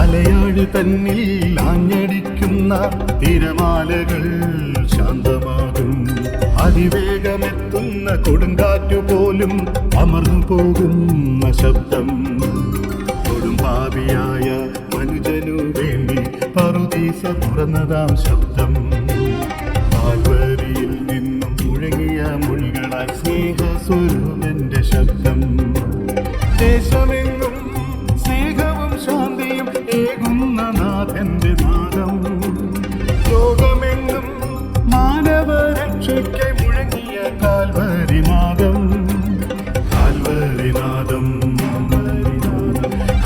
അലയാഴ് തന്നിൽ ആഞ്ഞടിക്കുന്ന തിരമാലകൾ ശാന്തമാകും. അതിവേഗമെത്തുന്ന കൊടുങ്കാറ്റു പോലും അമർന്നു പോകുന്ന ശബ്ദം. കൊടുംപാപിയായ മനുജനു വേണ്ടി പറുദീസ തുറന്നതാം ശബ്ദം. കാൽവരിയിൽ നിന്നും മുഴങ്ങിയ മൊഴികളാൽ സ്നേഹസ്വരൂപന്റെ ശബ്ദം. ദേശമെങ്ങും സ്നേഹവും ശാന്തിയും ഏകുന്ന നാഥന്റെ നാദം. ലോകമെങ്ങും മാനവരക്ഷയ്ക്ക് മുഴങ്ങിയ കാൽവരിനാദം. കാൽവരിനാദം,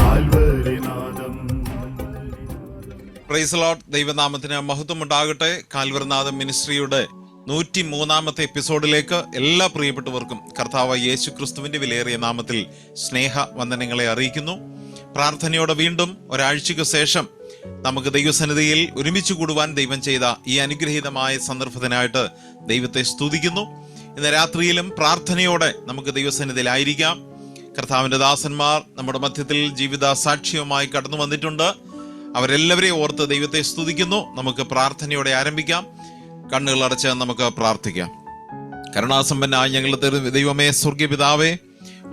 കാൽവരിനാദം. Praise Lord. ദൈവനാമത്തിന് മഹത്വമുണ്ടാകട്ടെ. കാൽവരിനാദം മിനിസ്ട്രിയുടെ 103-ാമത്തെ എപ്പിസോഡിലേക്ക് എല്ലാ പ്രിയപ്പെട്ടവർക്കും കർത്താവ് യേശു ക്രിസ്തുവിന്റെ വിലയേറിയ നാമത്തിൽ സ്നേഹ വന്ദനങ്ങളെ അറിയിക്കുന്നു. പ്രാർത്ഥനയോടെ വീണ്ടും ഒരാഴ്ചയ്ക്ക് ശേഷം നമുക്ക് ദൈവസന്നിധിയിൽ ഒരുമിച്ച് കൂടുവാൻ ദൈവം ചെയ്ത ഈ അനുഗ്രഹീതമായ സന്ദർഭത്തിനായിട്ട് ദൈവത്തെ സ്തുതിക്കുന്നു. ഇന്ന് രാത്രിയിലും പ്രാർത്ഥനയോടെ നമുക്ക് ദൈവസന്നിധിയിലായിരിക്കാം. കർത്താവിന്റെ ദാസന്മാർ നമ്മുടെ മധ്യത്തിൽ ജീവിത സാക്ഷ്യവുമായി കടന്നു വന്നിട്ടുണ്ട്. അവരെല്ലാവരെയും ഓർത്ത് ദൈവത്തെ സ്തുതിക്കുന്നു. നമുക്ക് പ്രാർത്ഥനയോടെ ആരംഭിക്കാം. കണ്ണുകളടച്ച് നമുക്ക് പ്രാർത്ഥിക്കാം. കരുണാസമ്പന്നായ ഞങ്ങളുടെ ദൈവമേ, സ്വർഗീയ പിതാവേ,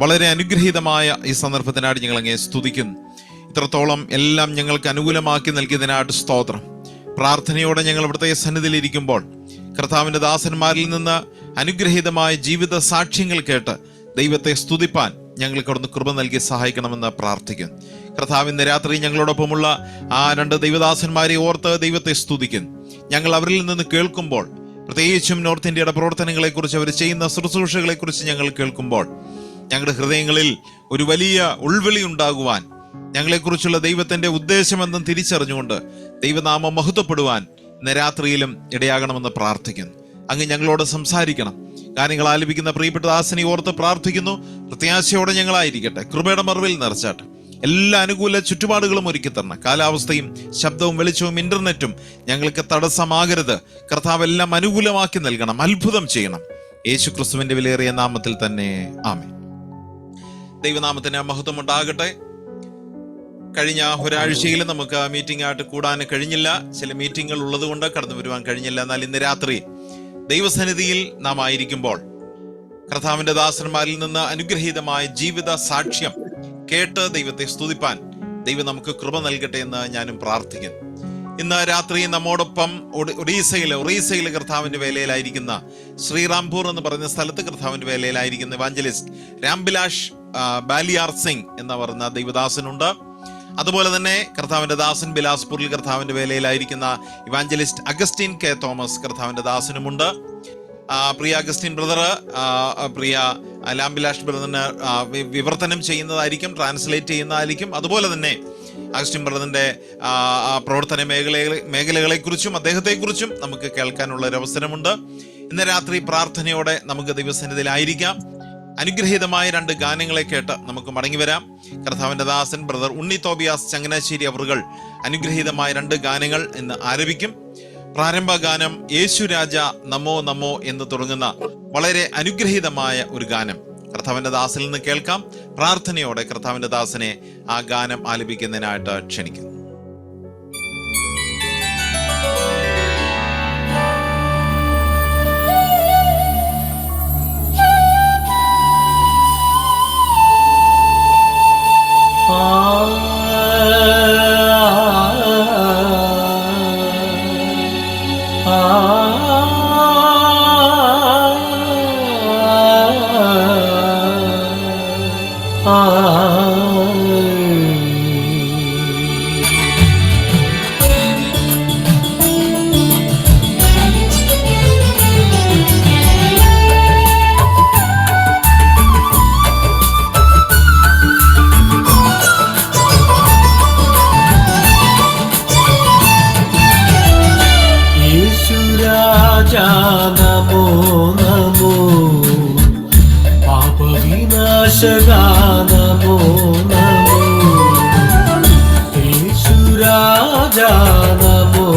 വളരെ അനുഗ്രഹീതമായ ഈ സന്ദർഭത്തിനായിട്ട് ഞങ്ങൾ അങ്ങേ സ്തുതിക്കുന്നു. ഇത്രത്തോളം എല്ലാം ഞങ്ങൾക്ക് അനുകൂലമാക്കി നൽകിയതിനായിട്ട് സ്തോത്രം. പ്രാർത്ഥനയോടെ ഞങ്ങൾ ഇവിടുത്തെ സന്നിധിയിൽ ഇരിക്കുമ്പോൾ കർത്താവിന്റെ ദാസന്മാരിൽ നിന്ന് അനുഗ്രഹീതമായ ജീവിത സാക്ഷ്യങ്ങൾ കേട്ട് ദൈവത്തെ സ്തുതിപ്പാൻ ഞങ്ങൾക്ക് അവിടുന്ന് കൃപ നൽകി സഹായിക്കണമെന്ന് പ്രാർത്ഥിക്കുന്നു. കർത്താവ് ഇന്ന് രാത്രി ഞങ്ങളോടൊപ്പമുള്ള ആ 2 ദൈവദാസന്മാരെ ഓർത്ത് ദൈവത്തെ സ്തുതിക്കുന്നു. ഞങ്ങൾ അവരിൽ നിന്ന് കേൾക്കുമ്പോൾ, പ്രത്യേകിച്ചും നോർത്ത് ഇന്ത്യയുടെ പ്രവർത്തനങ്ങളെക്കുറിച്ച്, അവർ ചെയ്യുന്ന ശുശ്രൂഷകളെക്കുറിച്ച് ഞങ്ങൾ കേൾക്കുമ്പോൾ ഞങ്ങളുടെ ഹൃദയങ്ങളിൽ ഒരു വലിയ ഉൾവിളി ഉണ്ടാകുവാൻ, ഞങ്ങളെക്കുറിച്ചുള്ള ദൈവത്തിന്റെ ഉദ്ദേശമെന്നും തിരിച്ചറിഞ്ഞുകൊണ്ട് ദൈവനാമം മഹത്വപ്പെടുവാൻ ഇന്ന് രാത്രിയിലും ഇടയാകണമെന്ന് പ്രാർത്ഥിക്കുന്നു. അങ്ങ് ഞങ്ങളോട് സംസാരിക്കണം. കാര്യങ്ങൾ ആലപിക്കുന്ന പ്രിയപ്പെട്ട ദാസനെ ഓർത്ത് പ്രാർത്ഥിക്കുന്നു. പ്രത്യാശയോടെ ഞങ്ങളായിരിക്കട്ടെ. കൃപയുടെ മറവിൽ നിറച്ചാട്ടെ. എല്ലാ അനുകൂല ചുറ്റുപാടുകളും ഒരുക്കി തരണം. കാലാവസ്ഥയും ശബ്ദവും വെളിച്ചവും ഇന്റർനെറ്റും ഞങ്ങൾക്ക് തടസ്സമാകരുത്. കർത്താവ് എല്ലാം അനുകൂലമാക്കി നൽകണം. അത്ഭുതം ചെയ്യണം. യേശു ക്രിസ്തുവിന്റെ വിലയേറിയ നാമത്തിൽ തന്നെ ആമേൻ. ദൈവനാമത്തിന് മഹത്വം ഉണ്ടാകട്ടെ. കഴിഞ്ഞ ഒരാഴ്ചയിൽ നമുക്ക് മീറ്റിംഗ് ആയിട്ട് കൂടാൻ കഴിഞ്ഞില്ല. ചില മീറ്റിങ്ങുകൾ ഉള്ളത് കൊണ്ട് കടന്നു വരുവാൻ കഴിഞ്ഞില്ല. എന്നാൽ ഇന്ന് രാത്രി ദൈവസന്നിധിയിൽ നാം ആയിരിക്കുമ്പോൾ കർത്താവിന്റെ ദാസന്മാരിൽ നിന്ന് അനുഗ്രഹീതമായ ജീവിത സാക്ഷ്യം കേട്ട് ദൈവത്തെ സ്തുതിപ്പാൻ ദൈവം നമുക്ക് കൃപ നൽകട്ടെ എന്ന് ഞാനും പ്രാർത്ഥിക്കുന്നു. ഇന്ന് രാത്രി നമ്മോടൊപ്പം ഒറീസയിലെ കർത്താവിന്റെ വേലയിലായിരിക്കുന്ന ശ്രീറാംപൂർ എന്ന് പറയുന്ന സ്ഥലത്ത് കർത്താവിന്റെ വേലയിലായിരിക്കുന്ന ഇവാഞ്ചലിസ്റ്റ് രാംബിലാഷ് ബാലിയാർ സിംഗ് എന്ന് പറയുന്ന ദൈവദാസനുണ്ട്. അതുപോലെ തന്നെ കർത്താവിന്റെ ദാസൻ ബിലാസ്പൂരിൽ കർത്താവിന്റെ വേലയിലായിരിക്കുന്ന ഇവാഞ്ചലിസ്റ്റ് അഗസ്റ്റിൻ കെ തോമസ് കർത്താവിന്റെ ദാസനുമുണ്ട്. പ്രിയ അഗസ്റ്റിൻ ബ്രദർ, പ്രിയ ലാംബിലാഷ് ബ്രദറിന് വിവർത്തനം ചെയ്യുന്നതായിരിക്കും, ട്രാൻസ്ലേറ്റ് ചെയ്യുന്നതായിരിക്കും. അതുപോലെ തന്നെ അഗസ്റ്റിൻ ബ്രദറിന്റെ പ്രവർത്തന മേഖലകളെക്കുറിച്ചും അദ്ദേഹത്തെക്കുറിച്ചും നമുക്ക് കേൾക്കാനുള്ള ഒരു അവസരമുണ്ട്. ഇന്ന് രാത്രി പ്രാർത്ഥനയോടെ നമുക്ക് ദൈവസന്നിധിയിലായിരിക്കാം. അനുഗ്രഹീതമായ 2 ഗാനങ്ങളെ കേട്ട് നമുക്ക് മടങ്ങി വരാം. കർത്താവിന്റെ ദാസൻ ബ്രദർ ഉണ്ണി തോബിയാസ് ചങ്ങനാശ്ശേരി അവറുകൾ അനുഗ്രഹീതമായ 2 ഗാനങ്ങൾ ഇന്ന് ആരംഭിക്കും. പ്രാരംഭ ഗാനം യേശു രാജ നമോ നമോ എന്ന് തുടങ്ങുന്ന വളരെ അനുഗ്രഹീതമായ ഒരു ഗാനം കർത്താവിന്റെ ദാസനിൽ നിന്ന് കേൾക്കാം. പ്രാർത്ഥനയോടെ കർത്താവിന്റെ ദാസനെ ആ ഗാനം ആലപിക്കുന്നതിനായിട്ട് ക്ഷണിക്കുന്നു. നമോ നമോ പാപവിനാശകാ നമോ നമോ യേശുരാജാ നമോ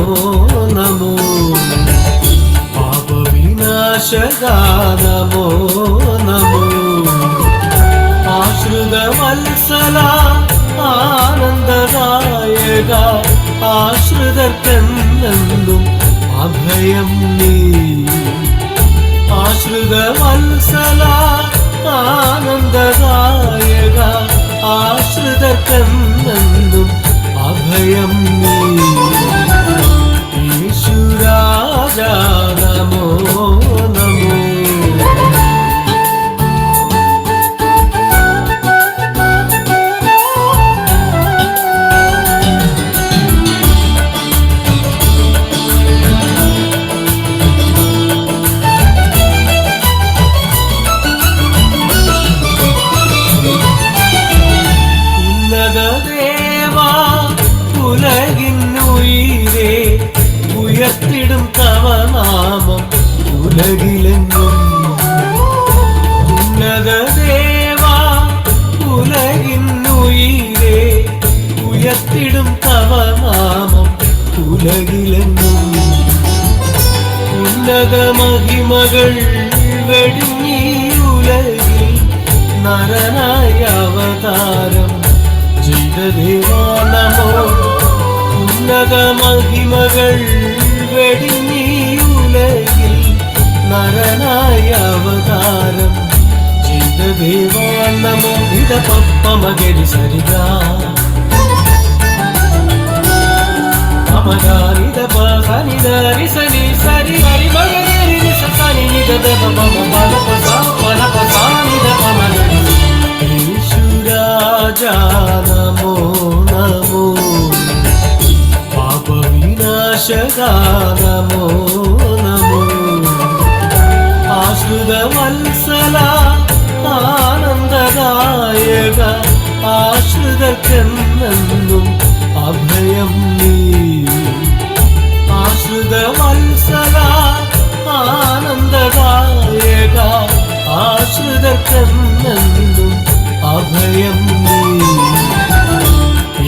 നമോ പാപവിനാശകാ നമോ നമോ ആശ്രിതവത്സല ആനന്ദദായക ആശ്രിതർക്കെന്നും അഭയം നീ. ആശ്രിത വത്സല ആനന്ദദായക ആശ്രിതർക്കെന്നും അഭയം നീ. യേശുരാജാ നമോ നമോ. ഉയർത്തിടും തവ നാമം ഉലകിലെങ്ങും. ഉന്നത ദേവാ ഉലകിന്നുയിരേ ഉയർത്തിടും തവ നാമം ഉലകിലെങ്ങും. ഉന്നത മഹിമകൾ വെടിഞ്ഞീ ഉലകിൽ നരനായ അവതാരം ചെയ്ത ദേവാ നമോ. ഉന്നത മഹിമകൾ വെടിഞ്ഞീ ഉലകിൽ നരനായ അവതാരം ചെയ്ത ദേവാ നമോ. ഇത പപ്പ മകരി സരിഗ അമഗാനിത പനിത റിസനി സരി ഹരി മകരി സസനി നിത ദബ മമ പദ പസ പദ പസാനിത പമഗരി. യേശുരാജാ നമോ നമോ. പാപവിനാശകാ നമോ നമോ. ആശ്രിത വത്സല ആനന്ദദായക ആശ്രിതർക്കെന്നും അഭയം നീ. ആശ്രിത വത്സല ആനന്ദദായക ആശ്രിതർക്കെന്നും അഭയം നീ.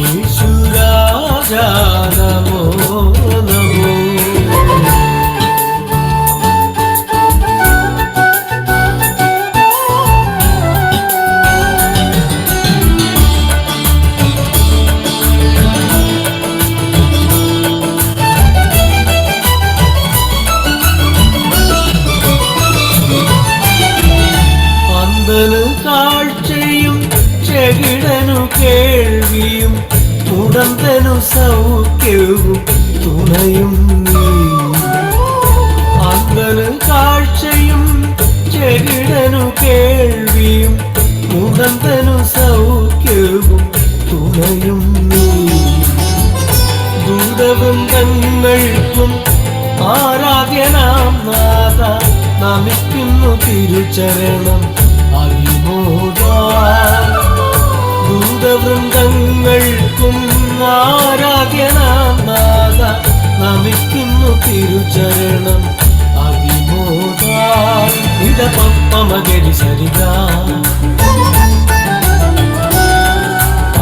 യേശുരാജാ നമോ നമോ. അന്ധന് കാഴ്ചയും ചെകിടനു കേൾവിയും മുടന്തനു സൗഖ്യവും തുണയും നീ. അന്ധന് കാഴ്ചയും ചെകിടനു കേൾവിയും മുടന്തനു സൗഖ്യവും തുണയും നീ. ദൂതവൃന്ദങ്ങൾക്കും ആരാധ്യനാം നാഥ നമിക്കുന്നു തിരുചരണം അതിമോദാ. ദൂതവൃന്ദങ്ങൾക്കും ആരാധ്യനാം നാഥ നമിക്കുന്നു തിരുചരണം അതിമോദാ. ഇത പപ്പ മകരി സരിഗ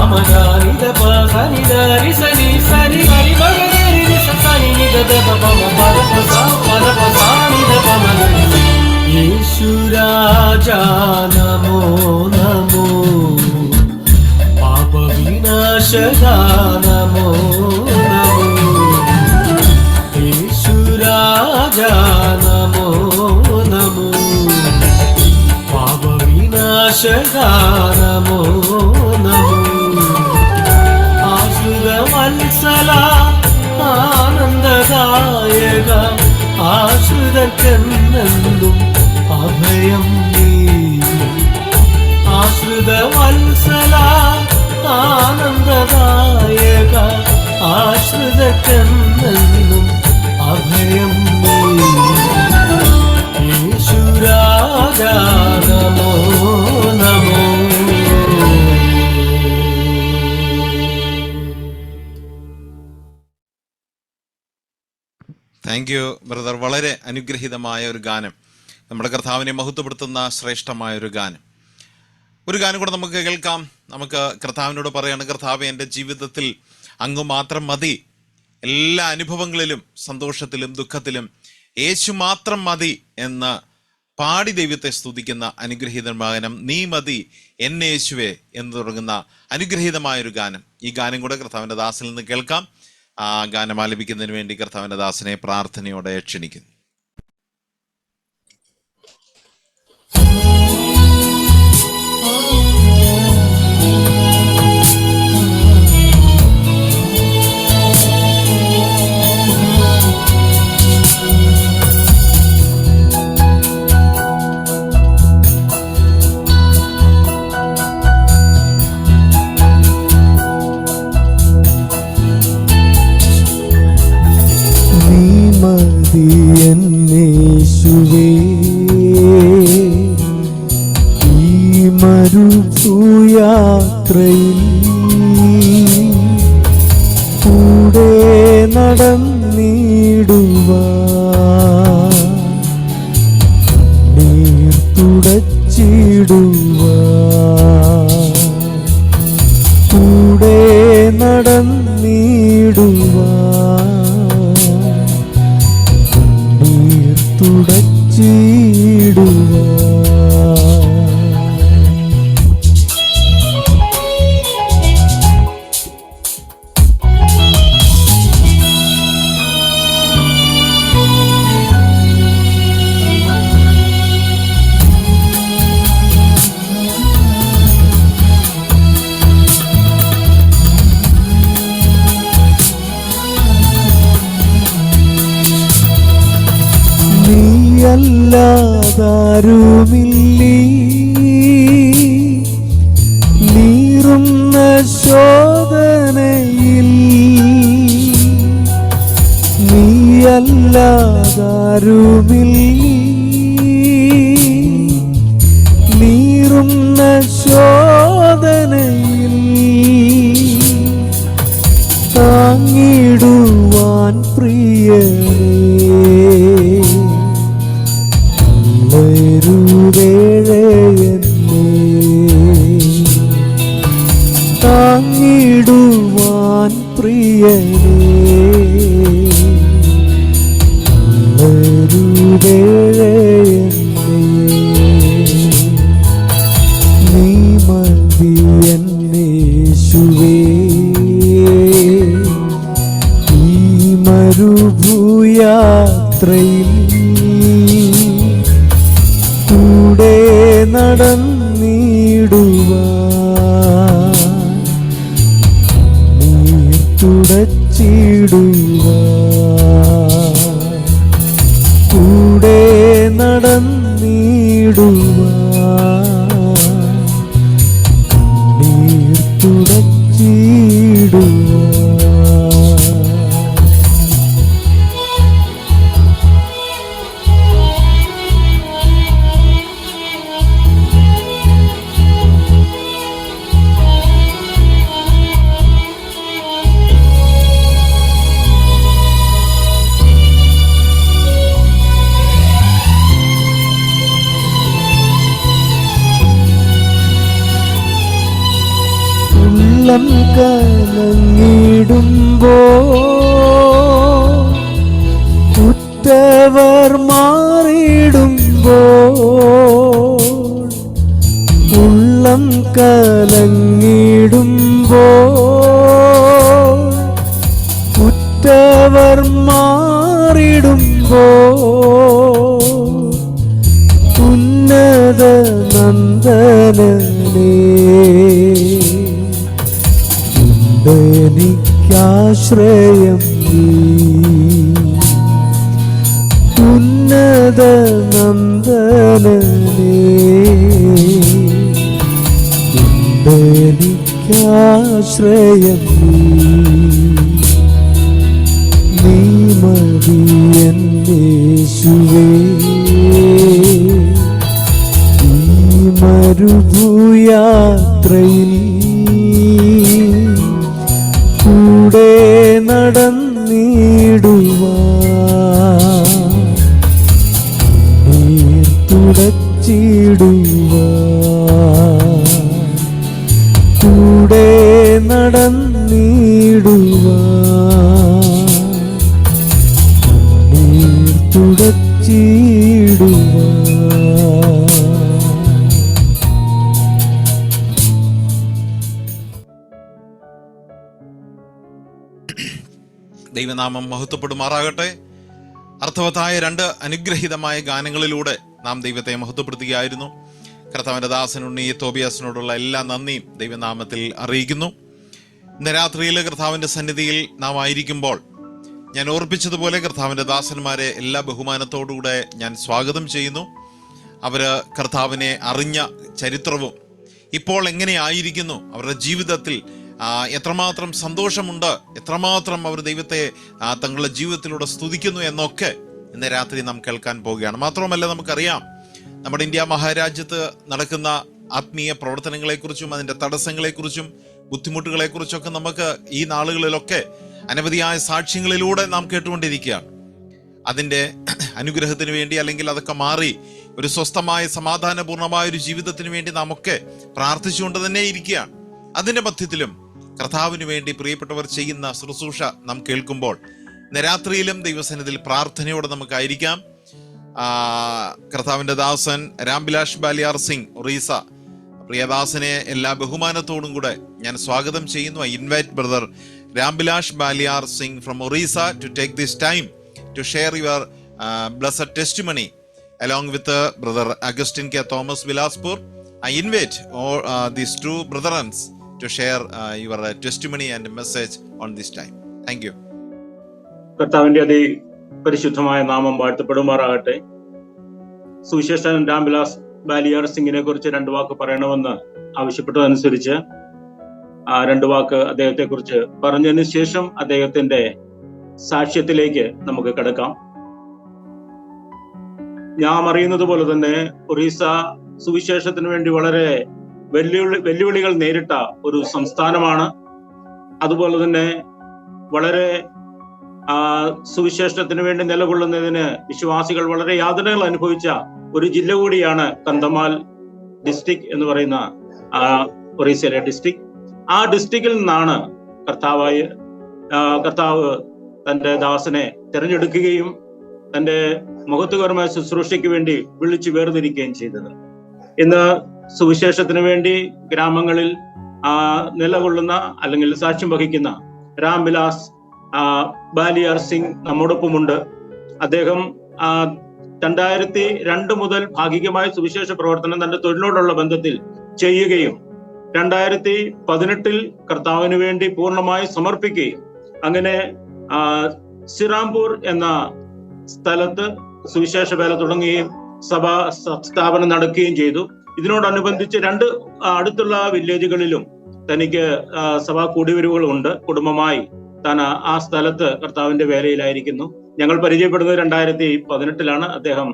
അമഗാനിത പനിത റിസനി സരി ഹരി മകരി സസനി നിത ദബ മമ പദ പസ പദ പസാനിത പമഗരി. യേശുരാജാ നമോ നമോ. പാപവിനാശകാ നമോ നമോ. യേശുരാജാ നമോ നമോ. പാപവിനാശകാ നമോ നമോ. ആശ്രിത വത്സല ആനന്ദദായക ആശ്രിതർക്കെന്നും അഭയം നീ. ആശ്രിത വത്സല ആനന്ദദായക ആശ്രിതർക്കെന്നും അഭയം നീ. യേശുരാജാ നമോ നമോ. Thank you brother. വളരെ അനുഗ്രഹീതമായ ഒരു ഗാനം, നമ്മുടെ കർത്താവിനെ മഹത്വപ്പെടുത്തുന്ന ശ്രേഷ്ഠമായ ഒരു ഗാനം. ഒരു ഗാനം കൂടെ നമുക്ക് കേൾക്കാം. നമുക്ക് കർത്താവിനോട് പറയാണ്, കർത്താവ് എൻ്റെ ജീവിതത്തിൽ അങ്ങ് മാത്രം മതി. എല്ലാ അനുഭവങ്ങളിലും സന്തോഷത്തിലും ദുഃഖത്തിലും യേശു മാത്രം മതി എന്ന് പാടി ദൈവത്തെ സ്തുതിക്കുന്ന അനുഗ്രഹീതമായ ഗാനം നീ മതി എന്നെ യേശുവേ എന്ന് തുടങ്ങുന്ന അനുഗ്രഹീതമായൊരു ഗാനം. ഈ ഗാനം കൂടെ കർത്താവിൻ്റെ ദാസനിൽ നിന്ന് കേൾക്കാം. ആ ഗാനം ആലപിക്കുന്നതിന് വേണ്ടി കർത്താവിൻ്റെ ദാസനെ പ്രാർത്ഥനയോടെ ക്ഷണിക്കുന്നു. യേശുവേ ഈ മരുഭൂയാത്രയിൽ കൂടെ നടന്നിടുവാൻ നീർ തുടച്ചിടുവാൻ കൂടെ നടന്നിടുവാൻ തുടച്ചിടുവാൻ. നീയല്ലാതാരുമില്ലീ നീറുന്ന ശോധനയിൽ നീയല്ലാതാരുമില്ലീ നീറുന്ന ശോധനയിൽ താങ്ങിടുവാൻ പ്രിയനേ താങ്ങിടുവാൻ പ്രിയനേ നീ മതി എന്നേശുവേ ഈ മരുഭൂയാത്രയിൽ കൂടെ നടന്നിടുവാൻ നീർ തുടച്ചിടുവാൻ കൂടെ നടന്നിടുവാൻ നീർ തുടച്ചിടുവാൻ. ഉള്ളം കലങ്ങിടുമ്പോൾ ഉറ്റവർ മാറിടുമ്പോൾ ഉള്ളം കലങ്ങിടുമ്പോൾ ഉറ്റവർ മാറിടുമ്പോൾ ഉന്നത നന്ദനനേ എനിക്കാശ്രയം നീ ഉന്നത നന്ദനനേ എനിക്കാശ്രയം നീ മതി എന്നേശുവേ ഈ മരുഭൂയാത്രയിൽ കൂടെ നടന്നിടുവാൻ നീർ തുടച്ചിടുവാൻ കൂടെ നടന്നിടുവാൻ നീർ തുടച്ചിടുവാൻ. ദൈവനാമം മഹത്വപ്പെടുമാറാകട്ടെ. അർത്ഥവത്തായ 2 അനുഗ്രഹീതമായ ഗാനങ്ങളിലൂടെ നാം ദൈവത്തെ മഹത്വപ്പെടുത്തുകയായിരുന്നു. കർത്താവിൻ്റെ ദാസനുണ്ണി തോബിയാസിനോടുള്ള എല്ലാ നന്ദിയും ദൈവനാമത്തിൽ അറിയിക്കുന്നു. ഇന്ന് രാത്രിയിൽ കർത്താവിൻ്റെ സന്നിധിയിൽ നാം ആയിരിക്കുമ്പോൾ ഞാൻ ഓർപ്പിച്ചതുപോലെ കർത്താവിൻ്റെ ദാസന്മാരെ എല്ലാ ബഹുമാനത്തോടുകൂടെ ഞാൻ സ്വാഗതം ചെയ്യുന്നു. അവർ കർത്താവിനെ അറിഞ്ഞ ചരിത്രവും ഇപ്പോൾ എങ്ങനെയായിരിക്കുന്നു, അവരുടെ ജീവിതത്തിൽ എത്രമാത്രം സന്തോഷമുണ്ട്, എത്രമാത്രം അവർ ദൈവത്തെ തങ്ങളുടെ ജീവിതത്തിലൂടെ സ്തുതിക്കുന്നു എന്നൊക്കെ ഇന്ന് രാത്രി നാം കേൾക്കാൻ പോവുകയാണ്. മാത്രമല്ല, നമുക്കറിയാം നമ്മുടെ ഇന്ത്യ മഹാരാജ്യത്ത് നടക്കുന്ന ആത്മീയ പ്രവർത്തനങ്ങളെക്കുറിച്ചും അതിൻ്റെ തടസ്സങ്ങളെക്കുറിച്ചും ബുദ്ധിമുട്ടുകളെക്കുറിച്ചൊക്കെ നമുക്ക് ഈ നാളുകളിലൊക്കെ അനവധിയായ സാക്ഷ്യങ്ങളിലൂടെ നാം കേട്ടുകൊണ്ടിരിക്കുകയാണ്. അതിൻ്റെ അനുഗ്രഹത്തിന് വേണ്ടി, അല്ലെങ്കിൽ അതൊക്കെ മാറി ഒരു സ്വസ്ഥമായ സമാധാനപൂർണമായ ഒരു ജീവിതത്തിന് വേണ്ടി നാം ഒക്കെ പ്രാർത്ഥിച്ചുകൊണ്ട് തന്നെ ഇരിക്കുകയാണ്. അതിൻ്റെ മധ്യത്തിലും കർത്താവിന് വേണ്ടി പ്രിയപ്പെട്ടവർ ചെയ്യുന്ന ശുശ്രൂഷ നാം കേൾക്കുമ്പോൾ ഇന്ന് രാത്രിയിലും ദൈവസന്നിധിയിൽ പ്രാർത്ഥനയോടെ നമുക്കായിരിക്കാം. കർത്താവിൻ്റെ ദാസൻ രാംബിലാഷ് ബാലിയാർ സിംഗ്, ഒറീസ, പ്രിയദാസനെ എല്ലാ ബഹുമാനത്തോടും കൂടെ ഞാൻ സ്വാഗതം ചെയ്യുന്നു. I invite brother Rambilash Baliyar Singh from Orissa to take this time to share your blessed testimony along with brother Augustine K. Thomas Vilaspur. I invite all these 2 brethren to share your testimony and message on this time. Thank you. കർത്താവിന്റെ പരിശുദ്ധമായ നാമം വാഴ്ത്തപ്പെടുമാറാകട്ടെ. സുവിശേഷൻ രാംബിലാസ് ബാലിയാർ സിംഗിനെ കുറിച്ച് 2 വാക്ക് പറയണമെന്ന് ആവശ്യപ്പെട്ടതനുസരിച്ച് 2 വാക്ക് അദ്ദേഹത്തെ കുറിച്ച് പറഞ്ഞതിന് ശേഷം അദ്ദേഹത്തിന്റെ സാക്ഷ്യത്തിലേക്ക് നമുക്ക് കടക്കാം. ഞാൻ അറിയുന്നത് പോലെ തന്നെ ഒറീസ സുവിശേഷത്തിന് വേണ്ടി വളരെ വെല്ലുവിളികൾ നേരിട്ട ഒരു സംസ്ഥാനമാണ്. അതുപോലെ തന്നെ വളരെ സുവിശേഷത്തിന് വേണ്ടി നിലകൊള്ളുന്നതിന് വിശ്വാസികൾ വളരെ യാതനകൾ അനുഭവിച്ച ഒരു ജില്ല കൂടിയാണ് കന്ധമാൽ ഡിസ്ട്രിക്ട് എന്ന് പറയുന്ന ഒറീസയിലെ ഡിസ്ട്രിക്ട്. ആ ഡിസ്ട്രിക്റ്റിൽ നിന്നാണ് കർത്താവ് തന്റെ ദാസനെ തിരഞ്ഞെടുക്കുകയും തന്റെ മഹത്വകരമായ ശുശ്രൂഷയ്ക്ക് വേണ്ടി വിളിച്ചു വേർതിരിക്കുകയും ചെയ്തത്. ഇന്ന് സുവിശേഷത്തിന് വേണ്ടി ഗ്രാമങ്ങളിൽ നിലകൊള്ളുന്ന അല്ലെങ്കിൽ സാക്ഷ്യം വഹിക്കുന്ന രാംബിലാസ് ബാലിയാർ സിംഗ് നമ്മോടൊപ്പമുണ്ട്. അദ്ദേഹം 2002 മുതൽ ഭാഗികമായ സുവിശേഷ പ്രവർത്തനം തന്റെ തൊഴിലിനോടുള്ള ബന്ധത്തിൽ ചെയ്യുകയും 2018 കർത്താവിന് വേണ്ടി പൂർണ്ണമായി സമർപ്പിക്കുകയും അങ്ങനെ സിറാംപൂർ എന്ന സ്ഥലത്ത് സുവിശേഷ വേല തുടങ്ങുകയും സഭാ സ്ഥാപനം നടക്കുകയും ചെയ്തു. ഇതിനോടനുബന്ധിച്ച് 2 അടുത്തുള്ള വില്ലേജുകളിലും തനിക്ക് സഭാ കൂടിവരവുകളുണ്ട്. കുടുംബമായി താൻ ആ സ്ഥലത്ത് കർത്താവിന്റെ വേലയിലായിരിക്കുന്നു. ഞങ്ങൾ പരിചയപ്പെടുന്നത് 2018 അദ്ദേഹം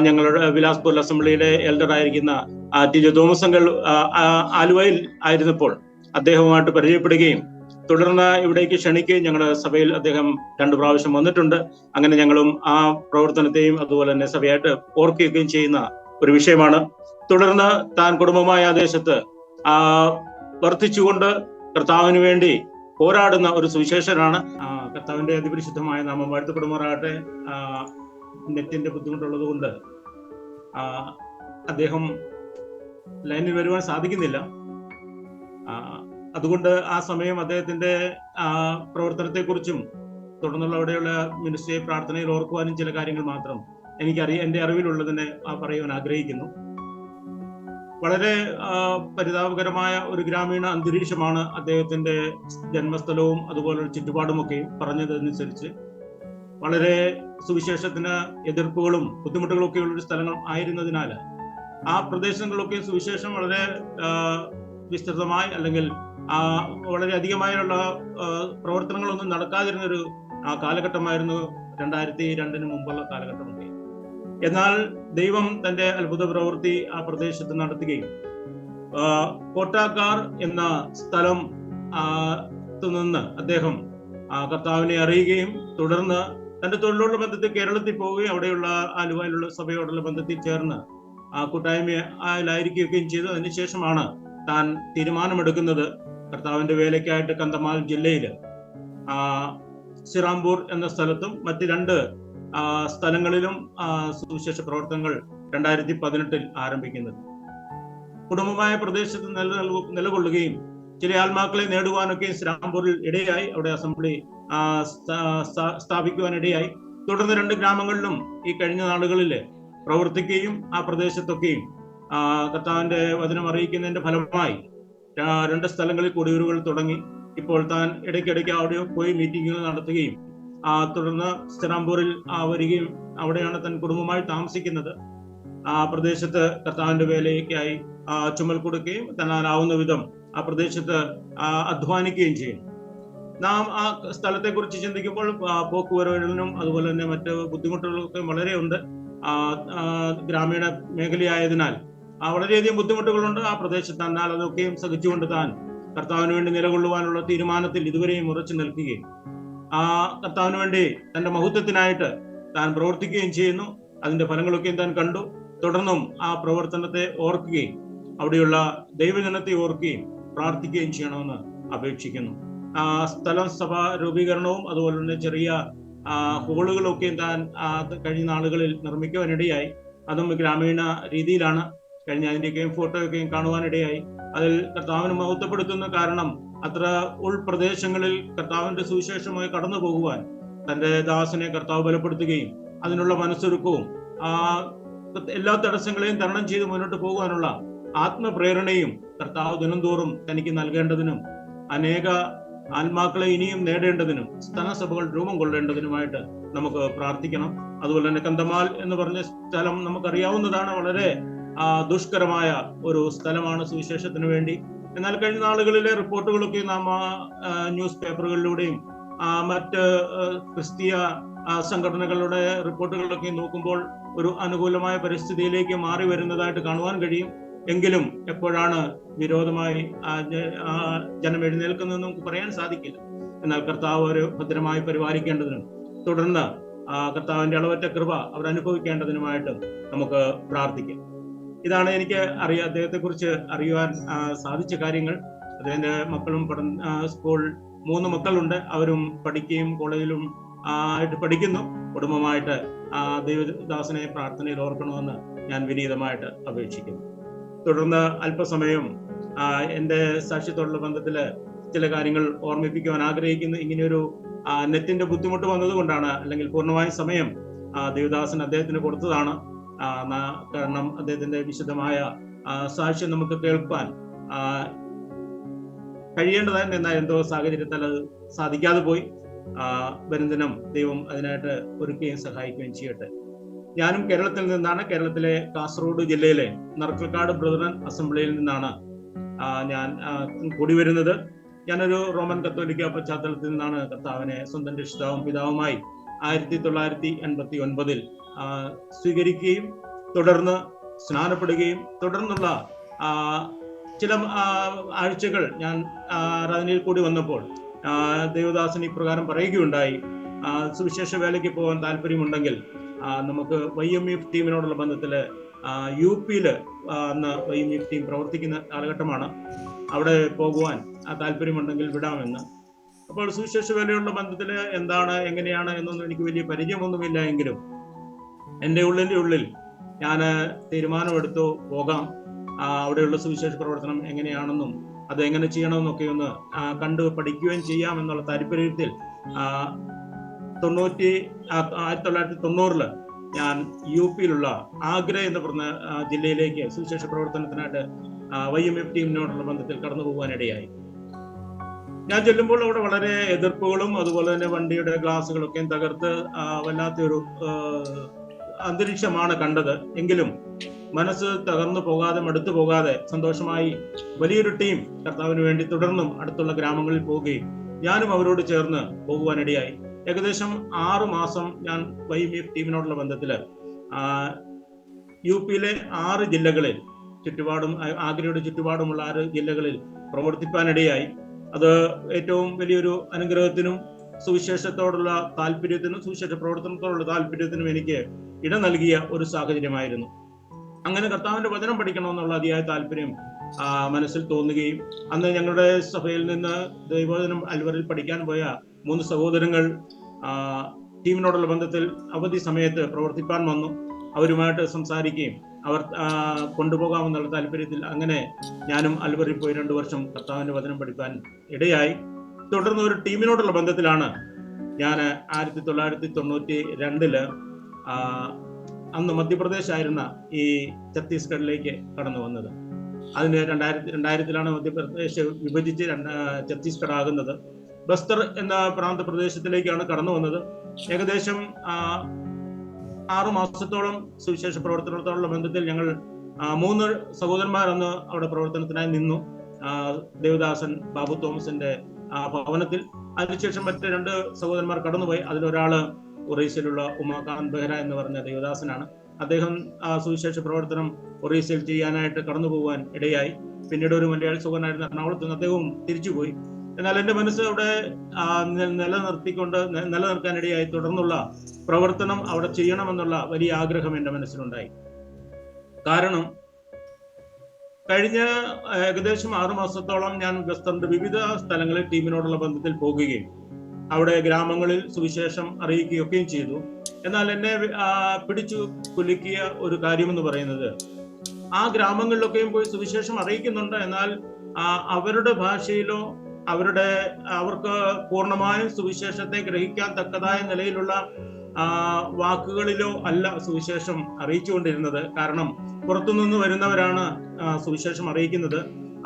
ഞങ്ങളുടെ വിലാസ്പൂർ അസംബ്ലിയിലെ എൽഡർ ആയിരിക്കുന്ന ടി ജെ തോമസ് അങ്കിൾ ആലുവയിൽ ആയിരുന്നപ്പോൾ അദ്ദേഹവുമായിട്ട് പരിചയപ്പെടുകയും തുടർന്ന് ഇവിടേക്ക് ക്ഷണിക്കുകയും ഞങ്ങളുടെ സഭയിൽ അദ്ദേഹം 2 പ്രാവശ്യം വന്നിട്ടുണ്ട്. അങ്ങനെ ഞങ്ങളും ആ പ്രവർത്തനത്തെയും അതുപോലെ തന്നെ സഭയായിട്ട് ഓർക്കുകയും ചെയ്യുന്ന ഒരു വിഷയമാണ്. തുടർന്ന് താൻ കുടുംബമായ ആ ദേശത്ത് വർദ്ധിച്ചുകൊണ്ട് കർത്താവിന് വേണ്ടി പോരാടുന്ന ഒരു സുവിശേഷനാണ്. കർത്താവിന്റെ അതിപരിശുദ്ധമായ നാമം വാഴ്ത്തപ്പെടുമാറാകട്ടെ. നെറ്റിന്റെ ബുദ്ധിമുട്ടുള്ളത് കൊണ്ട് അദ്ദേഹം ലൈനിൽ വരുവാൻ സാധിക്കുന്നില്ല. അതുകൊണ്ട് ആ സമയം അദ്ദേഹത്തിന്റെ പ്രവർത്തനത്തെക്കുറിച്ചും തുടർന്നുള്ള അവിടെയുള്ള മിനിസ്ട്രി പ്രാർത്ഥനയിൽ ഓർക്കുവാനും ചില കാര്യങ്ങൾ മാത്രം എന്റെ അറിവിലുള്ളതിനെ പറയുവാൻ ആഗ്രഹിക്കുന്നു. വളരെ പരിതാപകരമായ ഒരു ഗ്രാമീണ അന്തരീക്ഷമാണ് അദ്ദേഹത്തിന്റെ ജന്മസ്ഥലവും അതുപോലെ ചുറ്റുപാടുമൊക്കെയും. പറഞ്ഞതനുസരിച്ച് വളരെ സുവിശേഷത്തിന് എതിർപ്പുകളും ബുദ്ധിമുട്ടുകളും ഒക്കെ ഉള്ളൊരു സ്ഥലങ്ങൾ ആയിരുന്നതിനാൽ ആ പ്രദേശങ്ങളിലൊക്കെ സുവിശേഷം വളരെ വിസ്തൃതമായി അല്ലെങ്കിൽ വളരെ അധികമായുള്ള പ്രവർത്തനങ്ങളൊന്നും നടക്കാതിരുന്നൊരു കാലഘട്ടമായിരുന്നു 2002 മുമ്പുള്ള കാലഘട്ടമൊക്കെ. എന്നാൽ ദൈവം തന്റെ അത്ഭുത പ്രവൃത്തി ആ പ്രദേശത്ത് നടത്തുകയും കോട്ടാക്കാർ എന്ന സ്ഥലം നിന്ന് അദ്ദേഹം കർത്താവിനെ അറിയുകയും തുടർന്ന് തന്റെ തൊഴിലുള്ള ബന്ധത്തിൽ കേരളത്തിൽ പോവുകയും അവിടെയുള്ള ആലുവയിലുള്ള സഭയോടുള്ള ബന്ധത്തിൽ ചേർന്ന് കൂട്ടായ്മയിലായിരിക്കുകയും ചെയ്തു. അതിനുശേഷമാണ് താൻ തീരുമാനമെടുക്കുന്നത് കർത്താവിന്റെ വേലയ്ക്കായിട്ട് കന്ധമാൽ ജില്ലയില് സിറാംപൂർ എന്ന സ്ഥലത്തും മറ്റ് 2 സ്ഥലങ്ങളിലും സുവിശേഷ പ്രവർത്തനങ്ങൾ 2018 ആരംഭിക്കുന്നത്. കുടുംബമായ പ്രദേശത്ത് നിലകൊള്ളുകയും ചില ആത്മാക്കളെ നേടുവാനൊക്കെ ശ്രീരാംപൂരിൽ ഇടയായി. അവിടെ അസംബ്ലി സ്ഥാപിക്കുവാൻ ഇടയായി. തുടർന്ന് 2 ഗ്രാമങ്ങളിലും ഈ കഴിഞ്ഞ നാളുകളിൽ പ്രവർത്തിക്കുകയും ആ പ്രദേശത്തൊക്കെയും കർത്താവിന്റെ വചനം അറിയിക്കുന്നതിന്റെ ഫലമായി 2 സ്ഥലങ്ങളിൽ കൂടിയൂരുകൾ തുടങ്ങി. ഇപ്പോൾ താൻ ഇടയ്ക്കിടയ്ക്ക് അവിടെ പോയി മീറ്റിങ്ങുകൾ നടത്തുകയും തുടർന്ന് ശ്രീരാംപൂരിൽ വരികയും അവിടെയാണ് താൻ കുടുംബമായി താമസിക്കുന്നത്. ആ പ്രദേശത്ത് കർത്താവിന്റെ വേലയ്ക്കായി ചുമൽ കൊടുക്കുകയും തന്നാലാവുന്ന വിധം ആ പ്രദേശത്ത് അധ്വാനിക്കുകയും ചെയ്യും. നാം ആ സ്ഥലത്തെ കുറിച്ച് ചിന്തിക്കുമ്പോൾ പോക്കുവരവിനും അതുപോലെ തന്നെ മറ്റ് ബുദ്ധിമുട്ടുകളൊക്കെ വളരെ ഉണ്ട്. ഗ്രാമീണ മേഖലയായതിനാൽ വളരെയധികം ബുദ്ധിമുട്ടുകളുണ്ട് ആ പ്രദേശത്ത്. എന്നാൽ അതൊക്കെയും സഹിച്ചുകൊണ്ട് താൻ കർത്താവിന് വേണ്ടി നിലകൊള്ളുവാനുള്ള തീരുമാനത്തിൽ ഇതുവരെയും ഉറച്ചു നിൽക്കുകയും കർത്താവിന് വേണ്ടി തന്റെ മഹത്വത്തിനായിട്ട് താൻ പ്രവർത്തിക്കുകയും ചെയ്യുന്നു. അതിന്റെ ഫലങ്ങളൊക്കെയും താൻ കണ്ടു. തുടർന്നും ആ പ്രവർത്തനത്തെ ഓർക്കുകയും അവിടെയുള്ള ദൈവജനത്തെ ഓർക്കുകയും പ്രാർത്ഥിക്കുകയും ചെയ്യണമെന്ന് അപേക്ഷിക്കുന്നു. സ്ഥലം സഭ രൂപീകരണവും അതുപോലെ തന്നെ ചെറിയ ഹോളുകളൊക്കെയും താൻ കഴിഞ്ഞ നാളുകളിൽ നിർമ്മിക്കുവാനിടയായി. അതും ഗ്രാമീണ രീതിയിലാണ്. കഴിഞ്ഞ അതിന്റെയൊക്കെയും ഫോട്ടോയൊക്കെയും കാണുവാനിടയായി. അതിൽ കർത്താവിന് മഹത്വപ്പെടുത്തുന്ന കാരണം അത്ര ഉൾപ്രദേശങ്ങളിൽ കർത്താവിന്റെ സുവിശേഷമായി കടന്നു പോകുവാൻ തന്റെ ദാസനെ കർത്താവ് ബലപ്പെടുത്തുകയും അതിനുള്ള മനസ്സൊരുക്കവും എല്ലാ തടസ്സങ്ങളെയും തരണം ചെയ്ത് മുന്നോട്ട് പോകുവാനുള്ള ആത്മപ്രേരണയും കർത്താവ് ദിനംതോറും തനിക്ക് നൽകേണ്ടതിനും അനേക ആത്മാക്കളെ ഇനിയും നേടേണ്ടതിനും സ്ഥലസഭകൾ രൂപം കൊള്ളേണ്ടതിനുമായിട്ട് നമുക്ക് പ്രാർത്ഥിക്കണം. അതുപോലെ തന്നെ കന്തമാൽ എന്ന് പറഞ്ഞ സ്ഥലം നമുക്കറിയാവുന്നതാണ്. വളരെ ദുഷ്കരമായ ഒരു സ്ഥലമാണ് സുവിശേഷത്തിന് വേണ്ടി. എന്നാൽ കഴിഞ്ഞ നാളുകളിലെ റിപ്പോർട്ടുകളൊക്കെ നാം ന്യൂസ് പേപ്പറുകളിലൂടെയും മറ്റ് ക്രിസ്തീയ സംഘടനകളുടെ റിപ്പോർട്ടുകളിലൊക്കെ നോക്കുമ്പോൾ ഒരു അനുകൂലമായ പരിസ്ഥിതിയിലേക്ക് മാറി വരുന്നതായിട്ട് കാണുവാൻ കഴിയും. എങ്കിലും എപ്പോഴാണ് വിരോധമായി ജനം എഴുന്നേൽക്കുന്നതെന്ന് നമുക്ക് പറയാൻ സാധിക്കില്ല. എന്നാൽ കർത്താവ് ഒരു ഭദ്രമായി പരിപാലിക്കേണ്ടതിനും തുടർന്ന് കർത്താവിന്റെ അളവറ്റ കൃപ അവർ അനുഭവിക്കേണ്ടതിനുമായിട്ട് നമുക്ക് പ്രാർത്ഥിക്കാം. ഇതാണ് എനിക്ക് അദ്ദേഹത്തെ കുറിച്ച് അറിയുവാൻ സാധിച്ച കാര്യങ്ങൾ. അദ്ദേഹത്തിന്റെ മക്കളും സ്കൂൾ 3 മക്കളുണ്ട്. അവരും പഠിക്കുകയും കോളേജിലും ആയിട്ട് പഠിക്കുന്നു. കുടുംബമായിട്ട് ദൈവദാസനെ പ്രാർത്ഥനയിൽ ഓർക്കണമെന്ന് ഞാൻ വിനീതമായിട്ട് അപേക്ഷിക്കുന്നു. തുടർന്ന് അല്പസമയം എൻ്റെ സാക്ഷ്യത്തോടുള്ള ബന്ധത്തില് ചില കാര്യങ്ങൾ ഓർമ്മിപ്പിക്കുവാൻ ആഗ്രഹിക്കുന്നു. ഇങ്ങനെയൊരു നെറ്റിന്റെ ബുദ്ധിമുട്ട് വന്നത് കൊണ്ടാണ്, അല്ലെങ്കിൽ പൂർണ്ണമായ സമയം ദേവദാസൻ അദ്ദേഹത്തിന് കൊടുത്തതാണ്. കാരണം അദ്ദേഹത്തിന്റെ വിശദമായ സാക്ഷ്യം നമുക്ക് കേൾക്കാൻ കഴിയേണ്ടതായിരുന്നു. എന്നാൽ എന്തോ സാഹചര്യത്താൽ അത് സാധിക്കാതെ പോയി. വരും ദിനം ദൈവം അതിനായിട്ട് ഒരുക്കുകയും സഹായിക്കുകയും ചെയ്യട്ടെ. ഞാനും കേരളത്തിൽ നിന്നാണ്. കേരളത്തിലെ കാസർഗോഡ് ജില്ലയിലെ നർക്കൽക്കാട് ബ്രദറൻ അസംബ്ലിയിൽ നിന്നാണ് ഞാൻ കൂടി വരുന്നത്. ഞാനൊരു റോമൻ കത്തോലിക്ക പശ്ചാത്തലത്തിൽ നിന്നാണ് കർത്താവിനെ സ്വന്തം രക്ഷിതാവും പിതാവുമായി 1989 സ്വീകരിക്കുകയും തുടർന്ന് സ്നാനപ്പെടുകയും തുടർന്നുള്ള ചില ആഴ്ചകൾ ഞാൻ ആരാധനയിൽ കൂടി വന്നപ്പോൾ ദേവദാസൻ ഇപ്രകാരം പറയുകയുണ്ടായി: സുവിശേഷ വേലയ്ക്ക് പോകാൻ താല്പര്യമുണ്ടെങ്കിൽ നമുക്ക് YMF ടീമിനോടുള്ള ബന്ധത്തില് UP-ല് അന്ന് YMF ടീം പ്രവർത്തിക്കുന്ന കാലഘട്ടമാണ്, അവിടെ പോകുവാൻ താല്പര്യമുണ്ടെങ്കിൽ വിടാമെന്ന്. അപ്പോൾ സുവിശേഷ വേലയുള്ള ബന്ധത്തില് എന്താണ് എങ്ങനെയാണ് എന്നൊന്നും എനിക്ക് വലിയ പരിചയമൊന്നുമില്ല. എങ്കിലും എൻ്റെ ഉള്ളിൽ ഞാൻ തീരുമാനമെടുത്തു പോകാം. അവിടെയുള്ള സുവിശേഷ പ്രവർത്തനം എങ്ങനെയാണെന്നും അത് എങ്ങനെ ചെയ്യണമെന്നൊക്കെ ഒന്ന് കണ്ടു പഠിക്കുകയും ചെയ്യാം എന്നുള്ള താല്പര്യത്തിൽ 1990 ഞാൻ UP-ലുള്ള ആഗ്ര എന്ന് പറഞ്ഞ ജില്ലയിലേക്ക് സുവിശേഷ പ്രവർത്തനത്തിനായിട്ട് YMF ടീമിനോടുള്ള ബന്ധത്തിൽ കടന്നു പോകാനിടയായി. ഞാൻ ചെല്ലുമ്പോൾ അവിടെ വളരെ എതിർപ്പുകളും അതുപോലെ തന്നെ വണ്ടിയുടെ ഗ്ലാസുകളൊക്കെ തകർത്ത് വല്ലാത്തൊരു അന്തരീക്ഷമാണ് കണ്ടത്. എങ്കിലും മനസ്സ് തകർന്നു പോകാതെ മടുത്തു പോകാതെ സന്തോഷമായി വലിയൊരു ടീം കർത്താവിന് വേണ്ടി തുടർന്നും അടുത്തുള്ള ഗ്രാമങ്ങളിൽ പോവുകയും ഞാനും അവരോട് ചേർന്ന് പോകുവാനിടയായി. ഏകദേശം 6 മാസം ഞാൻ YMF ടീമിനോടുള്ള ബന്ധത്തില് UP-യിലെ 6 ജില്ലകളിൽ ചുറ്റുപാടും ആഗ്രയുടെ ചുറ്റുപാടുമുള്ള 6 ജില്ലകളിൽ പ്രവർത്തിപ്പാനിടയായി. അത് ഏറ്റവും വലിയൊരു അനുഗ്രഹത്തിനും സുവിശേഷത്തോടുള്ള താല്പര്യത്തിനും സുവിശേഷ പ്രവർത്തനത്തോടുള്ള താല്പര്യത്തിനും എനിക്ക് ഇട നൽകിയ ഒരു സാഹചര്യമായിരുന്നു. അങ്ങനെ കർത്താവിന്റെ വചനം പഠിക്കണമെന്നുള്ള അതിയായ താല്പര്യം മനസ്സിൽ തോന്നുകയും അന്ന് ഞങ്ങളുടെ സഭയിൽ നിന്ന് ദൈവവചനം അൽവറിൽ പഠിക്കാൻ പോയ 3 സഹോദരങ്ങൾ ടീമിനോടുള്ള ബന്ധത്തിൽ അവധി സമയത്ത് പ്രവർത്തിപ്പാൻ വന്നു. അവരുമായിട്ട് സംസാരിക്കുകയും അവർ കൊണ്ടുപോകാമെന്നുള്ള താല്പര്യത്തിൽ അങ്ങനെ ഞാനും അൽവറിൽ പോയി 2 വർഷം കർത്താവിന്റെ വചനം പഠിക്കാൻ ഇടയായി. തുടർന്ന് ഒരു ടീമിനോടുള്ള ബന്ധത്തിലാണ് ഞാൻ 1992 അന്ന് മധ്യപ്രദേശ് ആയിരുന്ന ഈ ഛത്തീസ്ഗഡിലേക്ക് കടന്നു വന്നത്. അതിന് 2000-ലാണ് മധ്യപ്രദേശ് വിഭജിച്ച് ഛത്തീസ്ഗഡ് ആകുന്നത്. ബസ്തർ എന്ന പ്രാന്ത പ്രദേശത്തിലേക്കാണ് കടന്നു വന്നത്. ഏകദേശം 6 മാസത്തോളം സുവിശേഷ പ്രവർത്തനത്തോടുള്ള ബന്ധത്തിൽ ഞങ്ങൾ 3 സഹോദരന്മാർ അന്ന് അവിടെ പ്രവർത്തനത്തിനായി നിന്നു. ദേവദാസൻ ബാബു തോമസിന്റെ ഭവനത്തിൽ. അതിനുശേഷം മറ്റ് 2 സഹോദരന്മാർ കടന്നുപോയി. അതിലൊരാള് ഒറീസയിലുള്ള ഉമാകാന്ത് ബെഹ്റ എന്ന് പറഞ്ഞ ദേവദാസനാണ്. അദ്ദേഹം സുവിശേഷ പ്രവർത്തനം ഒറീസയിൽ ചെയ്യാനായിട്ട് കടന്നു പോകാൻ ഇടയായി. പിന്നീട് ഒരു മലയാളി സഹോദരനായിരുന്ന എറണാകുളത്ത് നിന്ന് അദ്ദേഹവും തിരിച്ചുപോയി. എന്നാൽ എന്റെ മനസ്സ് അവിടെ നിലനിർത്താൻ ഇടയായി. തുടർന്നുള്ള പ്രവർത്തനം അവിടെ ചെയ്യണമെന്നുള്ള വലിയ ആഗ്രഹം എന്റെ മനസ്സിലുണ്ടായി. കാരണം കഴിഞ്ഞ ഏകദേശം 6 മാസത്തോളം ഞാൻ ബസ്തറിന്റെ വിവിധ സ്ഥലങ്ങളിൽ ടീമിനോടുള്ള ബന്ധത്തിൽ പോകുകയും അവിടെ ഗ്രാമങ്ങളിൽ സുവിശേഷം അറിയിക്കുകയൊക്കെയും ചെയ്തു. എന്നാൽ എന്നെ പിടിച്ചു കുലുക്കിയ ഒരു കാര്യമെന്ന് പറയുന്നത്, ആ ഗ്രാമങ്ങളിലൊക്കെയും പോയി സുവിശേഷം അറിയിക്കുന്നുണ്ട്, എന്നാൽ അവരുടെ ഭാഷയിലോ അവർക്ക് പൂർണ്ണമായും സുവിശേഷത്തെ ഗ്രഹിക്കാൻ തക്കതായ നിലയിലുള്ള വാക്കുകളിലോ അല്ല സുവിശേഷം അറിയിച്ചുകൊണ്ടിരുന്നത്. കാരണം പുറത്തുനിന്ന് വരുന്നവരാണ് സുവിശേഷം അറിയിക്കുന്നത്.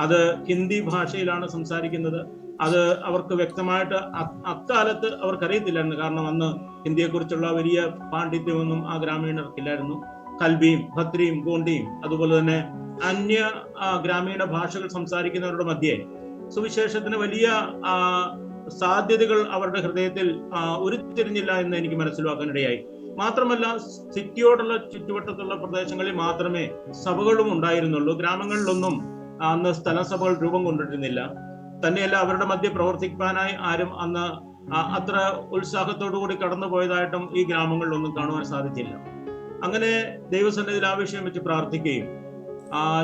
അത് ഹിന്ദി ഭാഷയിലാണ് സംസാരിക്കുന്നത്. അത് അവർക്ക് വ്യക്തമായിട്ട് അക്കാലത്ത് അവർക്കറിയത്തില്ലായിരുന്നു. കാരണം അന്ന് ഹിന്ദിയെക്കുറിച്ചുള്ള വലിയ പാണ്ഡിത്യമൊന്നും ആ ഗ്രാമീണർക്കില്ലായിരുന്നു. കൽബിയും ഭത്രിയും ഗോണ്ടിയും അതുപോലെ തന്നെ അന്യ ഗ്രാമീണ ഭാഷകൾ സംസാരിക്കുന്നവരുടെ മധ്യേ സുവിശേഷത്തിന് വലിയ സാധ്യതകൾ അവരുടെ ഹൃദയത്തിൽ ഉരുത്തിരിഞ്ഞില്ല എന്ന് എനിക്ക് മനസ്സിലാക്കാനിടയായി. മാത്രമല്ല, സിറ്റിയോടുള്ള ചുറ്റുവട്ടത്തുള്ള പ്രദേശങ്ങളിൽ മാത്രമേ സഭകളും ഉണ്ടായിരുന്നുള്ളൂ. ഗ്രാമങ്ങളിലൊന്നും അന്ന് സ്ഥലസഭകൾ രൂപം കൊണ്ടിരുന്നില്ല. തന്നെയല്ല, അവരുടെ മധ്യ പ്രവർത്തിക്കാനായി ആരും അന്ന് അത്ര ഉത്സാഹത്തോടു കൂടി കടന്നു പോയതായിട്ടും ഈ ഗ്രാമങ്ങളിലൊന്നും കാണുവാൻ സാധിച്ചില്ല. അങ്ങനെ ദൈവസന്നിധിയിൽ ആ വിഷയം വെച്ച് പ്രാർത്ഥിക്കുകയും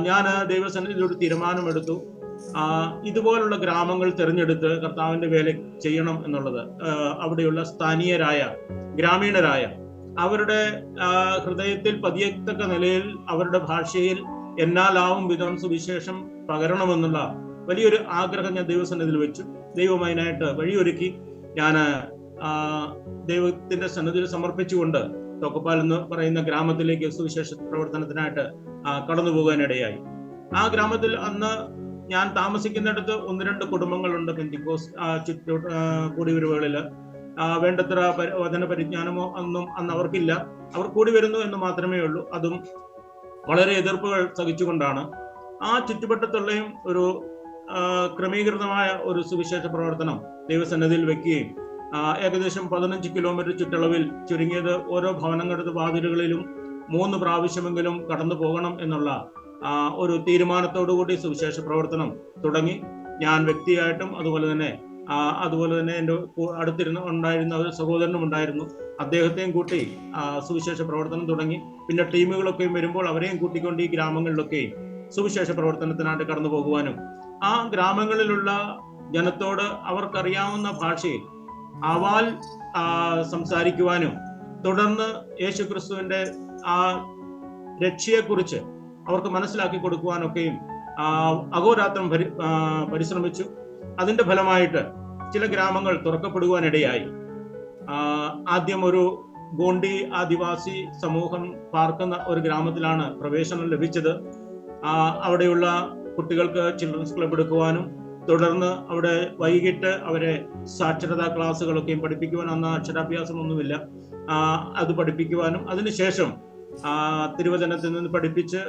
ഞാൻ ദൈവസന്നിധിയിൽ ഒരു തീരുമാനമെടുത്തു. ഇതുപോലുള്ള ഗ്രാമങ്ങൾ തിരഞ്ഞെടുത്ത് കർത്താവിന്റെ വേല ചെയ്യണം എന്നുള്ളത്. അവിടെയുള്ള സ്ഥാനീയരായ ഗ്രാമീണരായ അവരുടെ ഹൃദയത്തിൽ പതിയത്തക്ക നിലയിൽ അവരുടെ ഭാഷയിൽ എന്നാലാവും വിധം സുവിശേഷം പകരണമെന്നുള്ള വലിയൊരു ആഗ്രഹം ഞാൻ ദൈവസന്നിധിയിൽ വെച്ചു. ദൈവം അതിനായിട്ട് വഴിയൊരുക്കി. ഞാൻ ദൈവത്തിന്റെ സന്നിധിയിൽ സമർപ്പിച്ചുകൊണ്ട് തോക്കപ്പാൽ എന്ന് പറയുന്ന ഗ്രാമത്തിലേക്ക് സുവിശേഷ പ്രവർത്തനത്തിനായിട്ട് കടന്നു പോകാനിടയായി. ആ ഗ്രാമത്തിൽ അന്ന് ഞാൻ താമസിക്കുന്നിടത്ത് 1-2 കുടുംബങ്ങളുണ്ട്. പെന്തിക്കോസ് കൂടിവരവുകളില് വേണ്ടത്ര വചന പരിജ്ഞാനമോ ഒന്നും അന്ന് അവർക്കില്ല. അവർ കൂടി വരുന്നു എന്ന് മാത്രമേ ഉള്ളൂ. അതും വളരെ എതിർപ്പുകൾ സഹിച്ചുകൊണ്ടാണ്. ആ ചുറ്റുവട്ടത്തുള്ളയും ഒരു ക്രമീകൃതമായ ഒരു സുവിശേഷ പ്രവർത്തനം ദൈവസന്നിധിയിൽ വെക്കുകയും ഏകദേശം 15 കിലോമീറ്റർ ചുറ്റളവിൽ ചുരുങ്ങിയത് ഓരോ ഭവനങ്ങളുടെ വാതിലുകളിലും 3 പ്രാവശ്യമെങ്കിലും കടന്നു പോകണം എന്നുള്ള ഒരു തീരുമാനത്തോടുകൂടി സുവിശേഷ പ്രവർത്തനം തുടങ്ങി. ഞാൻ വ്യക്തിയായിട്ടും അതുപോലെ തന്നെ എൻ്റെ ഉണ്ടായിരുന്ന ഒരു സഹോദരനും ഉണ്ടായിരുന്നു. അദ്ദേഹത്തെയും കൂട്ടി സുവിശേഷ പ്രവർത്തനം തുടങ്ങി. പിന്നെ ടീമുകളൊക്കെയും വരുമ്പോൾ അവരെയും കൂട്ടിക്കൊണ്ട് ഈ ഗ്രാമങ്ങളിലൊക്കെയും സുവിശേഷ പ്രവർത്തനത്തിനായിട്ട് കടന്നു പോകുവാനും ആ ഗ്രാമങ്ങളിലുള്ള ജനത്തോട് അവർക്കറിയാവുന്ന ഭാഷയിൽ അവാൽ സംസാരിക്കുവാനും തുടർന്ന് യേശുക്രിസ്തുവിന്റെ ആ രക്ഷയെക്കുറിച്ച് അവർക്ക് മനസ്സിലാക്കി കൊടുക്കുവാനൊക്കെയും അഹോരാത്രം പരിശ്രമിച്ചു. അതിന്റെ ഫലമായിട്ട് ചില ഗ്രാമങ്ങൾ തുറക്കപ്പെടുവാനിടയായി. ആദ്യം ഒരു ഗോണ്ടി ആദിവാസി സമൂഹം പാർക്കുന്ന ഒരു ഗ്രാമത്തിലാണ് പ്രവേശനം ലഭിച്ചത്. അവിടെയുള്ള കുട്ടികൾക്ക് ചിൽഡ്രൻസ് ക്ലബ് എടുക്കുവാനും തുടർന്ന് അവിടെ വൈകിട്ട് അവരെ സാക്ഷരതാ ക്ലാസ്സുകളൊക്കെയും പഠിപ്പിക്കുവാൻ, അന്ന് അക്ഷരാഭ്യാസമൊന്നുമില്ല, അത് പഠിപ്പിക്കുവാനും അതിനുശേഷം തിരുവചനത്തിൽ നിന്ന് പഠിപ്പിച്ച്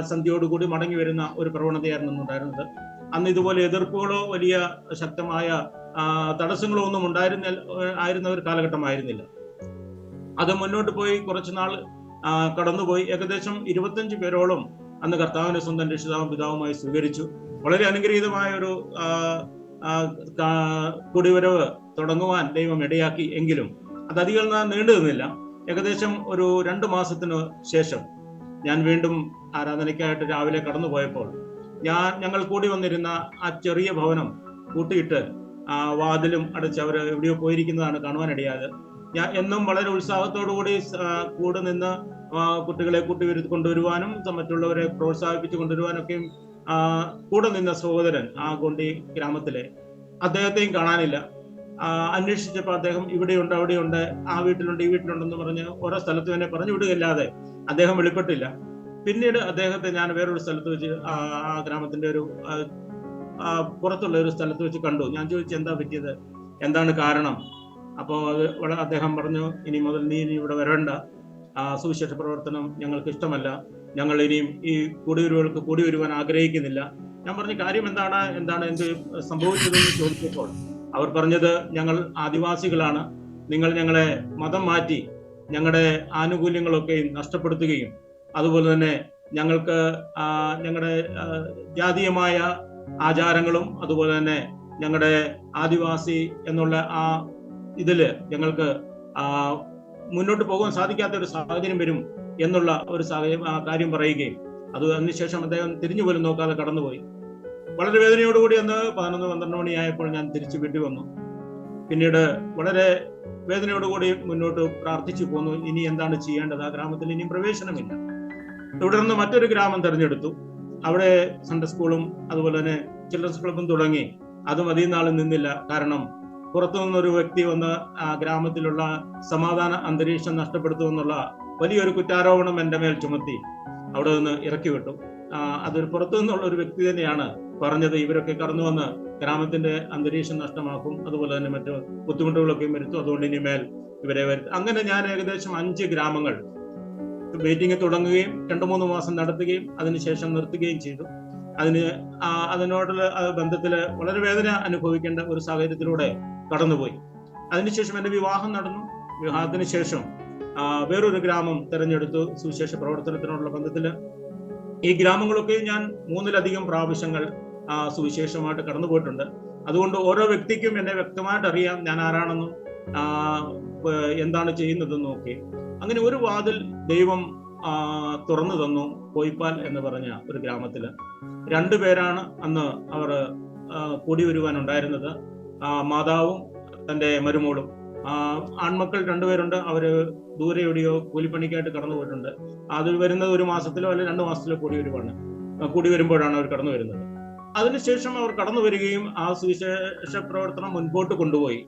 സന്ധ്യയോടുകൂടി മടങ്ങി വരുന്ന ഒരു പ്രവണതയായിരുന്നു ഉണ്ടായിരുന്നത്. അന്ന് ഇതുപോലെ എതിർപ്പുകളോ വലിയ ശക്തമായ തടസ്സങ്ങളോ ഒന്നും ആയിരുന്ന ഒരു കാലഘട്ടമായിരുന്നില്ല. അത് മുന്നോട്ട് പോയി കുറച്ചുനാൾ കടന്നുപോയി. ഏകദേശം 25 പേരോളം അന്ന് കർത്താവിനെ സ്വന്തം രക്ഷിതാവും പിതാവുമായി സ്വീകരിച്ചു. വളരെ അനുഗ്രഹീതമായ ഒരു കുടിവരവ് തുടങ്ങുവാൻ ദൈവം ഇടയാക്കി. എങ്കിലും അത് അധികം നീണ്ടു നിന്നില്ല. ഏകദേശം ഒരു 2 മാസത്തിന് ശേഷം ഞാൻ വീണ്ടും ആരാധനയ്ക്കായിട്ട് രാവിലെ കടന്നുപോയപ്പോൾ ഞങ്ങൾ കൂടി വന്നിരുന്ന ആ ചെറിയ ഭവനം കൂട്ടിയിട്ട് വാതിലും അടച്ച് അവർ എവിടെയോ പോയിരിക്കുന്നതാണ് കാണുവാനിടയായത്. ഞാൻ എന്നും വളരെ ഉത്സാഹത്തോടു കൂടി കൂടെ നിന്ന് കുട്ടികളെ കൊണ്ടുവരുവാനും മറ്റുള്ളവരെ പ്രോത്സാഹിപ്പിച്ചു കൊണ്ടുവരുവാനൊക്കെയും കൂടെ നിന്ന സഹോദരൻ ആ ഗോണ്ടി ഗ്രാമത്തിലെ അദ്ദേഹത്തെയും കാണാനില്ല. അന്വേഷിച്ചപ്പോൾ അദ്ദേഹം ഇവിടെയുണ്ട്, അവിടെയുണ്ട്, ആ വീട്ടിലുണ്ട്, ഈ വീട്ടിലുണ്ടെന്ന് പറഞ്ഞ് ഓരോ സ്ഥലത്തും എന്നെ പറഞ്ഞു വിടുകയല്ലാതെ അദ്ദേഹം വെളിപ്പെട്ടില്ല. പിന്നീട് അദ്ദേഹത്തെ ഞാൻ വേറൊരു സ്ഥലത്ത് വെച്ച് ആ ഗ്രാമത്തിന്റെ ഒരു പുറത്തുള്ള ഒരു സ്ഥലത്ത് വെച്ച് കണ്ടു. ഞാൻ ചോദിച്ചു എന്താ പറ്റിയത്, എന്താണ് കാരണം? അപ്പോൾ അദ്ദേഹം പറഞ്ഞു, ഇനി മുതൽ നീ ഇവിടെ വരേണ്ട, സുവിശേഷ പ്രവർത്തനം ഞങ്ങൾക്ക് ഇഷ്ടമല്ല, ഞങ്ങൾ ഇനിയും ഈ കൂടിവരുവകൾക്ക് കൂടി വരുവാൻ ആഗ്രഹിക്കുന്നില്ല. ഞാൻ പറഞ്ഞ കാര്യം എന്താണ് എന്ത് സംഭവിച്ചതെന്ന് ചോദിച്ചപ്പോൾ അവർ പറഞ്ഞത്, ഞങ്ങൾ ആദിവാസികളാണ്, നിങ്ങൾ ഞങ്ങളെ മതം മാറ്റി ഞങ്ങളുടെ ആനുകൂല്യങ്ങളൊക്കെ നഷ്ടപ്പെടുത്തുകയും അതുപോലെ തന്നെ ഞങ്ങൾക്ക് ഞങ്ങളുടെ ജാതീയമായ ആചാരങ്ങളും അതുപോലെ തന്നെ ഞങ്ങളുടെ ആദിവാസി എന്നുള്ള ആ ഇതില് ഞങ്ങൾക്ക് മുന്നോട്ട് പോകാൻ സാധിക്കാത്ത ഒരു സാഹചര്യം വരും എന്നുള്ള ഒരു കാര്യം പറയുകയും അതിനുശേഷം അദ്ദേഹം തിരിഞ്ഞു പോലും നോക്കാതെ കടന്നുപോയി. വളരെ വേദനയോടുകൂടി അന്ന് 11-12 മണിയായപ്പോൾ ഞാൻ തിരിച്ചു വീട്ടിൽ വന്നു. പിന്നീട് വളരെ വേദനയോടുകൂടി മുന്നോട്ട് പ്രാർത്ഥിച്ചു പോന്നു, ഇനി എന്താണ് ചെയ്യേണ്ടത്, ആ ഗ്രാമത്തിൽ ഇനിയും പ്രവേശനമില്ല. തുടർന്ന് മറ്റൊരു ഗ്രാമം തിരഞ്ഞെടുത്തു. അവിടെ സൺഡേ സ്കൂളും അതുപോലെ തന്നെ ചിൽഡ്രൻസ് ക്ലബും തുടങ്ങി. അതും അധികം നാളും നിന്നില്ല. കാരണം പുറത്തു നിന്നൊരു വ്യക്തി വന്ന് ആ ഗ്രാമത്തിലുള്ള സമാധാന അന്തരീക്ഷം നഷ്ടപ്പെടുത്തുമെന്നുള്ള വലിയൊരു കുറ്റാരോപണം എൻ്റെ മേൽ ചുമത്തി അവിടെ നിന്ന് ഇറക്കി വിട്ടു. അതൊരു പുറത്തു നിന്നുള്ള ഒരു വ്യക്തി തന്നെയാണ് പറഞ്ഞത്, ഇവരൊക്കെ കടന്നു വന്ന് ഗ്രാമത്തിന്റെ അന്തരീക്ഷം നഷ്ടമാക്കും, അതുപോലെ തന്നെ മറ്റു ബുദ്ധിമുട്ടുകളൊക്കെ വരുത്തും, അതുകൊണ്ട് ഇനിമേൽ ഇവരെ വരുത്തും. അങ്ങനെ ഞാൻ ഏകദേശം 5 ഗ്രാമങ്ങൾ മീറ്റിംഗ് തുടങ്ങുകയും 2-3 മാസം നടത്തുകയും അതിനുശേഷം നിർത്തുകയും ചെയ്തു. അതിനോടുള്ള ബന്ധത്തില് വളരെ വേദന അനുഭവിക്കേണ്ട ഒരു സാഹചര്യത്തിലൂടെ കടന്നുപോയി. അതിനുശേഷം എൻ്റെ വിവാഹം നടന്നു. വിവാഹത്തിന് ശേഷം വേറൊരു ഗ്രാമം തെരഞ്ഞെടുത്തു സുവിശേഷ പ്രവർത്തനത്തിനോടുള്ള ബന്ധത്തില്. ഈ ഗ്രാമങ്ങളൊക്കെ ഞാൻ 3-ലധികം പ്രാവശ്യങ്ങൾ സുവിശേഷമായിട്ട് കടന്നുപോയിട്ടുണ്ട്. അതുകൊണ്ട് ഓരോ വ്യക്തിക്കും എന്നെ വ്യക്തമായിട്ട് അറിയാം, ഞാൻ ആരാണെന്നും എന്താണ് ചെയ്യുന്നതെന്നും ഒക്കെ. അങ്ങനെ ഒരു വാതിൽ ദൈവം തുറന്നു തന്നു. കോയിപ്പാൽ എന്ന് പറഞ്ഞ ഒരു ഗ്രാമത്തില് 2 പേരാണ് അന്ന് അവർ കൂടി വരുവാനുണ്ടായിരുന്നത്, മാതാവും തൻ്റെ മരുമോളും. ആൺമക്കൾ 2 പേരുണ്ട്. അവര് ദൂരെ എവിടെയോ കൂലിപ്പണിക്കായിട്ട് കടന്നു പോയിട്ടുണ്ട്. അത് വരുന്നത് 1 മാസത്തിലോ അല്ലെങ്കിൽ 2 മാസത്തിലോ കൂടി വരുമ്പോഴാണ് അവർ കടന്നു വരുന്നത്. അതിനുശേഷം അവർ കടന്നു വരികയും ആ സുവിശേഷ പ്രവർത്തനം മുൻപോട്ട് കൊണ്ടുപോയി.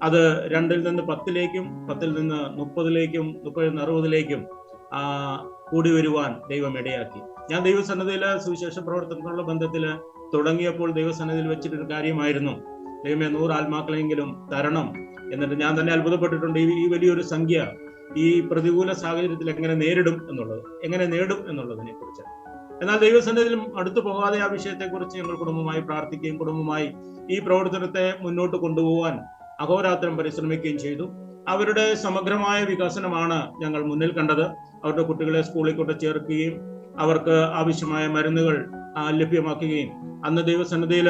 അത് 2-ൽ നിന്ന് 10-ലേക്കും 10-ൽ നിന്ന് 30-ലേക്കും 30-ൽ നിന്ന് 60-ലേക്കും കൂടി വരുവാൻ ദൈവം ഇടയാക്കി. ഞാൻ ദൈവസന്നിധിയില് സുവിശേഷ പ്രവർത്തനത്തിനുള്ള ബന്ധത്തില് തുടങ്ങിയപ്പോൾ ദൈവസന്നിധിയിൽ വെച്ചിട്ടൊരു കാര്യമായിരുന്നു, ദൈവമേ 100 ആത്മാക്കളെങ്കിലും തരണം. എന്നിട്ട് ഞാൻ തന്നെ അത്ഭുതപ്പെട്ടിട്ടുണ്ട്, ഈ വലിയൊരു സംഖ്യ ഈ പ്രതികൂല സാഹചര്യത്തിൽ എങ്ങനെ നേടും എന്നുള്ളതിനെ കുറിച്ച്. എന്നാൽ ദൈവസന്നിധിയിലും അടുത്തു പോകാതെ ആ വിഷയത്തെക്കുറിച്ച് ഞങ്ങൾ കുടുംബമായി പ്രാർത്ഥിക്കുകയും കുടുംബമായി ഈ പ്രവർത്തനത്തെ മുന്നോട്ട് കൊണ്ടുപോകാൻ അഹോരാത്രം പരിശ്രമിക്കുകയും ചെയ്തു. അവരുടെ സമഗ്രമായ വികസനമാണ് ഞങ്ങൾ മുന്നിൽ കണ്ടത്. അവരുടെ കുട്ടികളെ സ്കൂളിൽ കൊണ്ട് ചേർക്കുകയും അവർക്ക് ആവശ്യമായ മരുന്നുകൾ ലഭ്യമാക്കുകയും അന്ന് ദൈവസന്നിധിയിൽ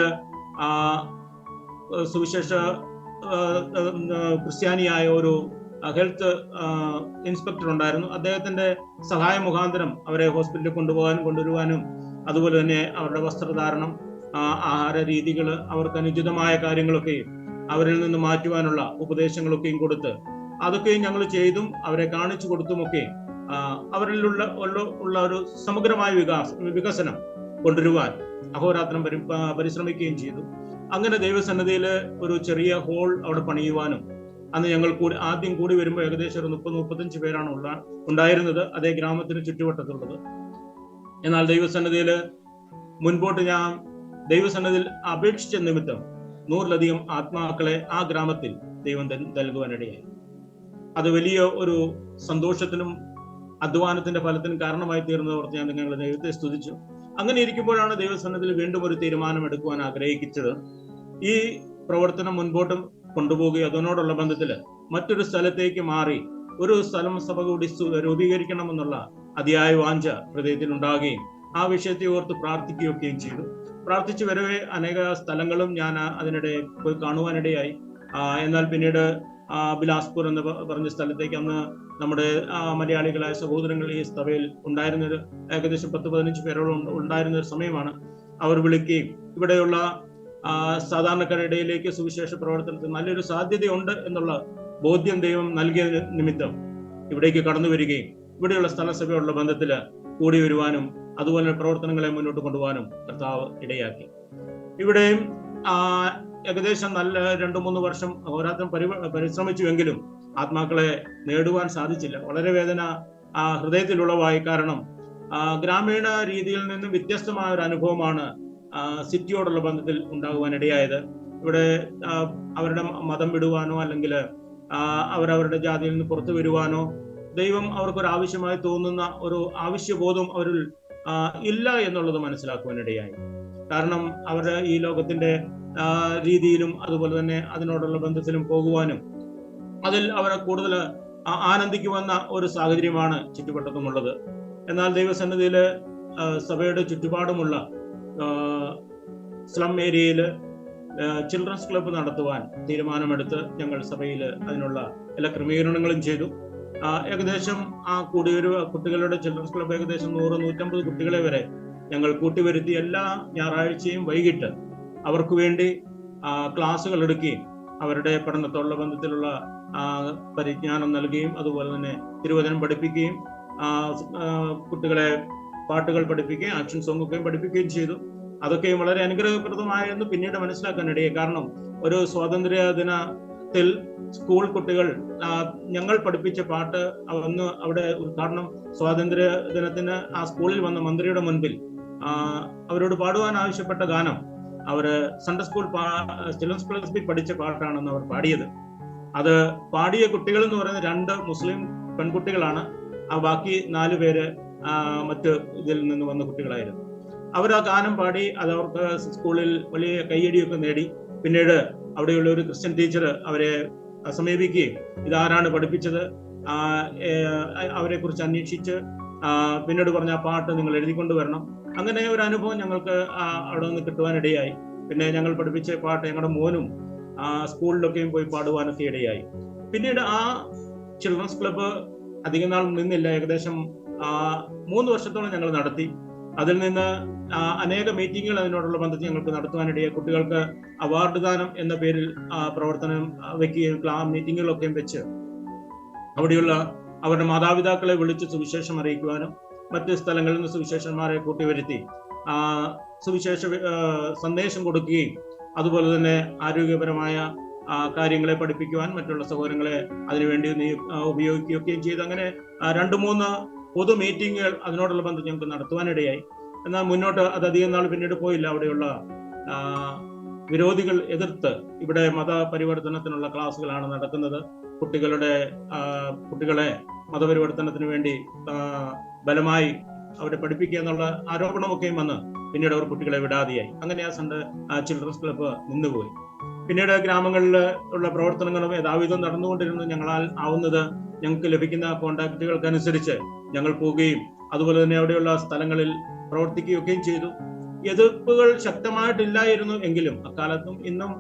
സുവിശേഷ ക്രിസ്ത്യാനിയായ ഒരു ഹെൽത്ത് ഇൻസ്പെക്ടർ ഉണ്ടായിരുന്നു. അദ്ദേഹത്തിന്റെ സഹായ മുഖാന്തരം അവരെ ഹോസ്പിറ്റലിൽ കൊണ്ടുവരുവാനും അതുപോലെ തന്നെ അവരുടെ വസ്ത്രധാരണം, ആഹാര രീതികൾ, അവർക്ക് അനുചിതമായ കാര്യങ്ങളൊക്കെയും അവരിൽ നിന്ന് മാറ്റുവാനുള്ള ഉപദേശങ്ങളൊക്കെയും കൊടുത്ത് അതൊക്കെയും ഞങ്ങൾ ചെയ്തും അവരെ കാണിച്ചു കൊടുത്തുമൊക്കെ അവരിലുള്ള ഒരു സമഗ്രമായ വികസനം കൊണ്ടുവരുവാൻ അഹോരാത്രം പരിശ്രമിക്കുകയും ചെയ്തു. അങ്ങനെ ദൈവസന്നിധിയിൽ ഒരു ചെറിയ ഹോൾ അവിടെ പണിയുവാനും, അന്ന് ഞങ്ങൾ ആദ്യം കൂടി വരുമ്പോൾ ഏകദേശം ഒരു 30-35 പേരാണ് ഉണ്ടായിരുന്നത് അതേ ഗ്രാമത്തിന് ചുറ്റുവട്ടത്തുള്ളത്. എന്നാൽ ദൈവസന്നിധിയിൽ മുൻപോട്ട് ഞാൻ ദൈവസന്നിധിയിൽ അപേക്ഷിച്ച നിമിത്തം 100-ലധികം ആത്മാക്കളെ ആ ഗ്രാമത്തിൽ ദൈവം നൽകുവാനിടയായി. അത് വലിയ ഒരു സന്തോഷത്തിനും അധ്വാനത്തിന്റെ ഫലത്തിനും കാരണമായി തീർന്നതോർത്ത് ഞാൻ നിങ്ങളുടെ ദൈവത്തെ സ്തുതിച്ചു. അങ്ങനെ ഇരിക്കുമ്പോഴാണ് ദൈവസന്നിധിയിൽ വീണ്ടും ഒരു തീരുമാനം എടുക്കുവാൻ ആഗ്രഹിച്ചത്. ഈ പ്രവർത്തനം മുൻപോട്ട് കൊണ്ടുപോകുകയും അതിനോടുള്ള ബന്ധത്തിൽ മറ്റൊരു സ്ഥലത്തേക്ക് മാറി ഒരു സഭ കൂടി രൂപീകരിക്കണമെന്നുള്ള അതിയായ വാഞ്ച ഹൃദയത്തിൽ ഉണ്ടാകുകയും ആ വിഷയത്തെ ഓർത്ത് പ്രാർത്ഥിക്കുകയൊക്കെയും ചെയ്തു. പ്രാർത്ഥിച്ചു വരവേ അനേക സ്ഥലങ്ങളും ഞാൻ അതിനിടെ പോയി കാണുവാനിടയായി. എന്നാൽ പിന്നീട് ബിലാസ്പൂർ എന്ന് പറഞ്ഞ സ്ഥലത്തേക്ക് അന്ന് നമ്മുടെ മലയാളികളായ സഹോദരങ്ങൾ ഈ സഭയിൽ ഉണ്ടായിരുന്നൊരു ഏകദേശം 10-15 പേരോളം ഉണ്ടായിരുന്ന ഒരു സമയമാണ്. അവർ വിളിക്കുകയും ഇവിടെയുള്ള സാധാരണക്കാരുടെ ഇടയിലേക്ക് സുവിശേഷ പ്രവർത്തനത്തിന് നല്ലൊരു സാധ്യതയുണ്ട് എന്നുള്ള ബോധ്യം ദൈവം നൽകിയ നിമിത്തം ഇവിടേക്ക് കടന്നു വരികയും ഇവിടെയുള്ള സ്ഥലസഭയുള്ള ബന്ധത്തിൽ കൂടി വരുവാനും അതുപോലെ പ്രവർത്തനങ്ങളെ മുന്നോട്ട് കൊണ്ടുപോകാനും കർത്താവ് ഇടയാക്കി. ഇവിടെയും ഏകദേശം നല്ല 2-3 വർഷം അഹോരാത്രം പരിശ്രമിച്ചുവെങ്കിലും ആത്മാക്കളെ നേടുവാൻ സാധിച്ചില്ല. വളരെ വേദന ഹൃദയത്തിലുളവായി. കാരണം ഗ്രാമീണ രീതിയിൽ നിന്നും വ്യത്യസ്തമായ ഒരു അനുഭവമാണ് സിറ്റിയോടുള്ള ബന്ധത്തിൽ ഉണ്ടാകുവാൻ ഇടയായത്. ഇവിടെ അവരുടെ മതം വിടുവാനോ അല്ലെങ്കിൽ അവരവരുടെ ജാതിയിൽ നിന്ന് പുറത്തു വരുവാനോ ദൈവം അവർക്കൊരു ആവശ്യമായി തോന്നുന്ന ഒരു ആവശ്യബോധം അവരിൽ ഇല്ല എന്നുള്ളത് മനസ്സിലാക്കുവാനിടയായി. കാരണം അവർ ഈ ലോകത്തിന്റെ രീതിയിലും അതുപോലെ തന്നെ അതിനോടുള്ള ബന്ധത്തിലും പോകുവാനും അതിൽ അവരെ കൂടുതൽ ആനന്ദിക്കുമെന്ന ഒരു സാഹചര്യമാണ് ചുറ്റുവട്ടത്തുമുള്ളത്. എന്നാൽ ദൈവസന്നിധിയിൽ സഭയുടെ ചുറ്റുപാടുമുള്ള സ്ലം ഏരിയയിൽ ചിൽഡ്രൻസ് ക്ലബ്ബ് നടത്തുവാൻ തീരുമാനമെടുത്ത് ഞങ്ങൾ സഭയിൽ അതിനുള്ള എല്ലാ ക്രമീകരണങ്ങളും ചെയ്തു. ഏകദേശം കൂടിയൊരു കുട്ടികളുടെ ചിൽഡ്രൻസ് ക്ലബ്ബ് ഏകദേശം 100-150 കുട്ടികളെ വരെ ഞങ്ങൾ കൂട്ടിവരുത്തി എല്ലാ ഞായറാഴ്ചയും വൈകിട്ട് അവർക്ക് വേണ്ടി ക്ലാസ്സുകൾ എടുക്കുകയും അവരുടെ പഠനത്തോടുള്ള ബന്ധത്തിലുള്ള പരിജ്ഞാനം നൽകുകയും അതുപോലെ തന്നെ തിരുവചനം പഠിപ്പിക്കുകയും കുട്ടികളെ പാട്ടുകൾ പഠിപ്പിക്കുകയും ആക്ഷൻ സോങ് ഒക്കെ പഠിപ്പിക്കുകയും ചെയ്തു. അതൊക്കെ വളരെ അനുഗ്രഹപ്രദമായെന്ന് പിന്നീട് മനസ്സിലാക്കാനിടയായി. കാരണം ഒരു സ്വാതന്ത്ര്യ ദിനത്തിൽ സ്കൂൾ കുട്ടികൾ ഞങ്ങൾ പഠിപ്പിച്ച പാട്ട് അന്ന് അവിടെ ഉദ്ഘാടനം സ്വാതന്ത്ര്യ ദിനത്തിന് ആ സ്കൂളിൽ വന്ന മന്ത്രിയുടെ മുൻപിൽ അവരോട് പാടുവാൻ ആവശ്യപ്പെട്ട ഗാനം അവര് സൺഡേ സ്കൂൾ ചിൽഡ്രൻസ് ക്ലബ്ബിൽ പഠിച്ച പാട്ടാണെന്ന് അവർ പാടിയത്. അത് പാടിയ കുട്ടികൾ എന്ന് പറയുന്നത് 2 മുസ്ലിം പെൺകുട്ടികളാണ്. ബാക്കി 4 പേര് മറ്റ് ഇതിൽ നിന്ന് വന്ന കുട്ടികളായിരുന്നു. അവർ ആ ഗാനം പാടി അത് അവർക്ക് സ്കൂളിൽ വലിയ കയ്യടിയൊക്കെ നേടി. പിന്നീട് അവിടെയുള്ള ഒരു ക്രിസ്ത്യൻ ടീച്ചർ അവരെ സമീപിക്കുകയും ഇതാരാണ് പഠിപ്പിച്ചത് അവരെ കുറിച്ച് അന്വേഷിച്ച് പിന്നീട് പറഞ്ഞ ആ പാട്ട് നിങ്ങൾ എഴുതിക്കൊണ്ട് വരണം. അങ്ങനെ ഒരു അനുഭവം ഞങ്ങൾക്ക് അവിടെ നിന്ന് കിട്ടുവാനിടയായി. പിന്നെ ഞങ്ങൾ പഠിപ്പിച്ച പാട്ട് ഞങ്ങളുടെ മോനും സ്കൂളിലൊക്കെയും പോയി പാടുവാനൊക്കെ ഇടയായി. പിന്നീട് ആ ചിൽഡ്രൻസ് ക്ലബ്ബ് അധികം നാൾ നിന്നില്ല. ഏകദേശം 3 വർഷത്തോളം ഞങ്ങൾ നടത്തി. അതിൽ നിന്ന് അനേക മീറ്റിങ്ങുകൾ അതിനോടുള്ള ബന്ധത്തിൽ ഞങ്ങൾക്ക് നടത്തുവാനിടയായി. കുട്ടികൾക്ക് അവാർഡ് ദാനം എന്ന പേരിൽ പ്രവർത്തനം വയ്ക്കുകയും മീറ്റിങ്ങുകളൊക്കെയും വെച്ച് അവിടെയുള്ള അവരുടെ മാതാപിതാക്കളെ വിളിച്ച് സുവിശേഷം അറിയിക്കുവാനും മറ്റ് സ്ഥലങ്ങളിൽ നിന്ന് സുവിശേഷന്മാരെ കൂട്ടിവരുത്തി സുവിശേഷ സന്ദേശം കൊടുക്കുകയും അതുപോലെ തന്നെ ആരോഗ്യപരമായ കാര്യങ്ങളെ പഠിപ്പിക്കുവാൻ മറ്റുള്ള സഹോദരങ്ങളെ അതിനുവേണ്ടി ഉപയോഗിക്കുകയൊക്കെയും ചെയ്ത് അങ്ങനെ 2-3 പൊതു മീറ്റിങ്ങുകൾ അതിനോടുള്ള ബന്ധം ഞങ്ങൾക്ക് നടത്തുവാനിടയായി. എന്നാൽ മുന്നോട്ട് അത് അധികം നാൾ പിന്നീട് പോയില്ല. അവിടെയുള്ള വിരോധികൾ എതിർത്ത് ഇവിടെ മതപരിവർത്തനത്തിനുള്ള ക്ലാസ്സുകളാണ് നടക്കുന്നത്. കുട്ടികളെ മതപരിവർത്തനത്തിന് വേണ്ടി ബലമായി അവരെ പഠിപ്പിക്കുക എന്നുള്ള ആരോപണമൊക്കെയും വന്ന് പിന്നീട് അവർ കുട്ടികളെ വിടാതെയായി. അങ്ങനെ ചിൽഡ്രൻസ് ക്ലബ്ബ് നിന്നുപോയി. പിന്നീട് ഗ്രാമങ്ങളിൽ ഉള്ള പ്രവർത്തനങ്ങളും യഥാവിധം നടന്നുകൊണ്ടിരുന്നു. ഞങ്ങളാൽ ആവുന്നത് ഞങ്ങൾക്ക് ലഭിക്കുന്ന കോണ്ടാക്റ്റുകൾക്കനുസരിച്ച് ഞങ്ങൾ പോവുകയും അതുപോലെ തന്നെ അവിടെയുള്ള സ്ഥലങ്ങളിൽ പ്രവർത്തിക്കുകയൊക്കെയും ചെയ്തു. എതിർപ്പുകൾ ശക്തമായിട്ടില്ലായിരുന്നു എങ്കിലും അക്കാലത്തും ഇന്നും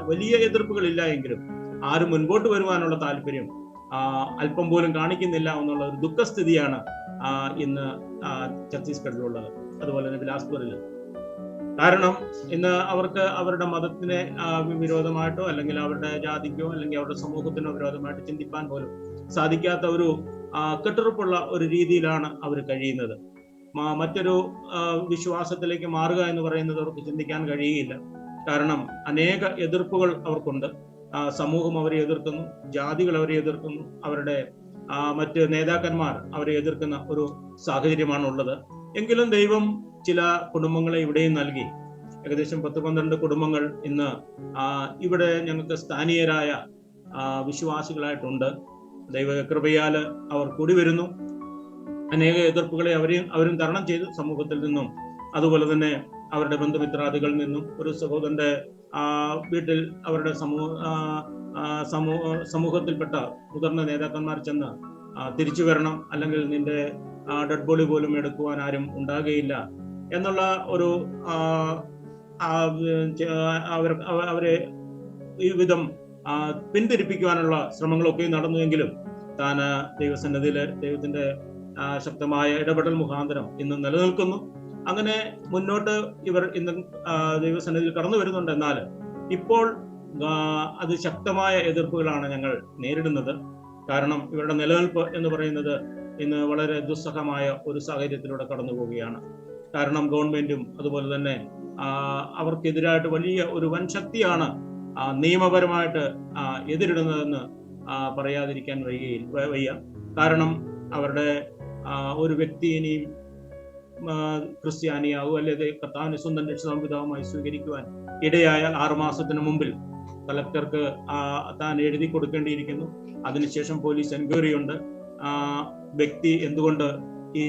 വലിയ എതിർപ്പുകൾ ഇല്ല എങ്കിലും ആരും മുൻപോട്ട് വരുവാനുള്ള താല്പര്യം അല്പം പോലും കാണിക്കുന്നില്ല എന്നുള്ള ഒരു ദുഃഖസ്ഥിതിയാണ് ഇന്ന് ഛത്തീസ്ഗഡിലുള്ളത്, അതുപോലെ തന്നെ ബിലാസ്പൂരിൽ. കാരണം ഇന്ന് അവർക്ക് അവരുടെ മതത്തിനെ വിരോധമായിട്ടോ അല്ലെങ്കിൽ അവരുടെ ജാതിക്കോ അല്ലെങ്കിൽ അവരുടെ സമൂഹത്തിനോ വിരോധമായിട്ട് ചിന്തിപ്പാൻ പോലും സാധിക്കാത്ത ഒരു കെട്ടുറപ്പുള്ള ഒരു രീതിയിലാണ് അവർ കഴിയുന്നത്. മറ്റൊരു വിശ്വാസത്തിലേക്ക് മാറുക എന്ന് പറയുന്നത് അവർക്ക് ചിന്തിക്കാൻ കഴിയുകയില്ല. കാരണം അനേക എതിർപ്പുകൾ അവർക്കുണ്ട്. സമൂഹം അവരെ എതിർക്കുന്നു, ജാതികൾ അവരെ എതിർക്കുന്നു, അവരുടെ മറ്റ് നേതാക്കന്മാർ അവരെ എതിർക്കുന്ന ഒരു സാഹചര്യമാണ് ഉള്ളത്. എങ്കിലും ദൈവം ചില കുടുംബങ്ങളെ ഇവിടെയും നൽകി. ഏകദേശം 10-12 കുടുംബങ്ങൾ ഇന്ന് ഇവിടെ ഞങ്ങൾക്ക് സ്ഥാനീയരായ വിശ്വാസികളായിട്ടുണ്ട്. ദൈവ കൃപയാല് അവർ കൂടി വരുന്നു. അനേക എതിർപ്പുകളെ അവരും തരണം ചെയ്തു സമൂഹത്തിൽ നിന്നും അതുപോലെ തന്നെ അവരുടെ ബന്ധുമിത്രാദികളിൽ നിന്നും. ഒരു സഹോദരന്റെ വീട്ടിൽ അവരുടെ സമൂഹത്തിൽപ്പെട്ട മുതിർന്ന നേതാക്കന്മാർ ചെന്ന് തിരിച്ചു വരണം, അല്ലെങ്കിൽ നിന്റെ ഡെഡ് ബോഡി പോലും എടുക്കുവാൻ ആരും ഉണ്ടാകുകയില്ല എന്നുള്ള ഒരു അവരെ ഈ വിധം പിന്തിരിപ്പിക്കുവാനുള്ള ശ്രമങ്ങളൊക്കെ നടന്നുവെങ്കിലും താൻ ദൈവസന്നിധിയില് ദൈവത്തിന്റെ ശക്തമായ ഇടപെടൽ മുഖാന്തരം ഇന്ന് നിലനിൽക്കുന്നു. അങ്ങനെ മുന്നോട്ട് ഇവർ ഇന്ന് ദൈവസന്നിധിയിൽ കടന്നു വരുന്നുണ്ട്. എന്നാൽ ഇപ്പോൾ അതിശക്തമായ എതിർപ്പുകളാണ് ഞങ്ങൾ നേരിടുന്നത്. കാരണം ഇവരുടെ നിലനിൽപ്പ് എന്ന് പറയുന്നത് ഇന്ന് വളരെ ദുസ്സഹമായ ഒരു സാഹചര്യത്തിലൂടെ കടന്നു പോവുകയാണ്. കാരണം ഗവൺമെന്റും അതുപോലെ തന്നെ അവർക്കെതിരായിട്ട് വലിയ ഒരു വൻ ശക്തിയാണ് നിയമപരമായിട്ട് എതിരിടുന്നതെന്ന് പറയാതിരിക്കാൻ വയ്യ. കാരണം അവരുടെ ഒരു വ്യക്തി ഇനിയും ക്രിസ്ത്യാനിയാവും അല്ലെങ്കിൽ കർത്താവിനെ സ്വന്തം രക്ഷിതാവും പിതാവുമായി സ്വീകരിക്കുവാൻ ഇടയായാൽ 6 മാസത്തിന് മുമ്പിൽ കളക്ടർക്ക് താൻ എഴുതി കൊടുക്കേണ്ടിയിരിക്കുന്നു. അതിനുശേഷം പോലീസ് എൻക്വയറി ഉണ്ട്. വ്യക്തി എന്തുകൊണ്ട് ഈ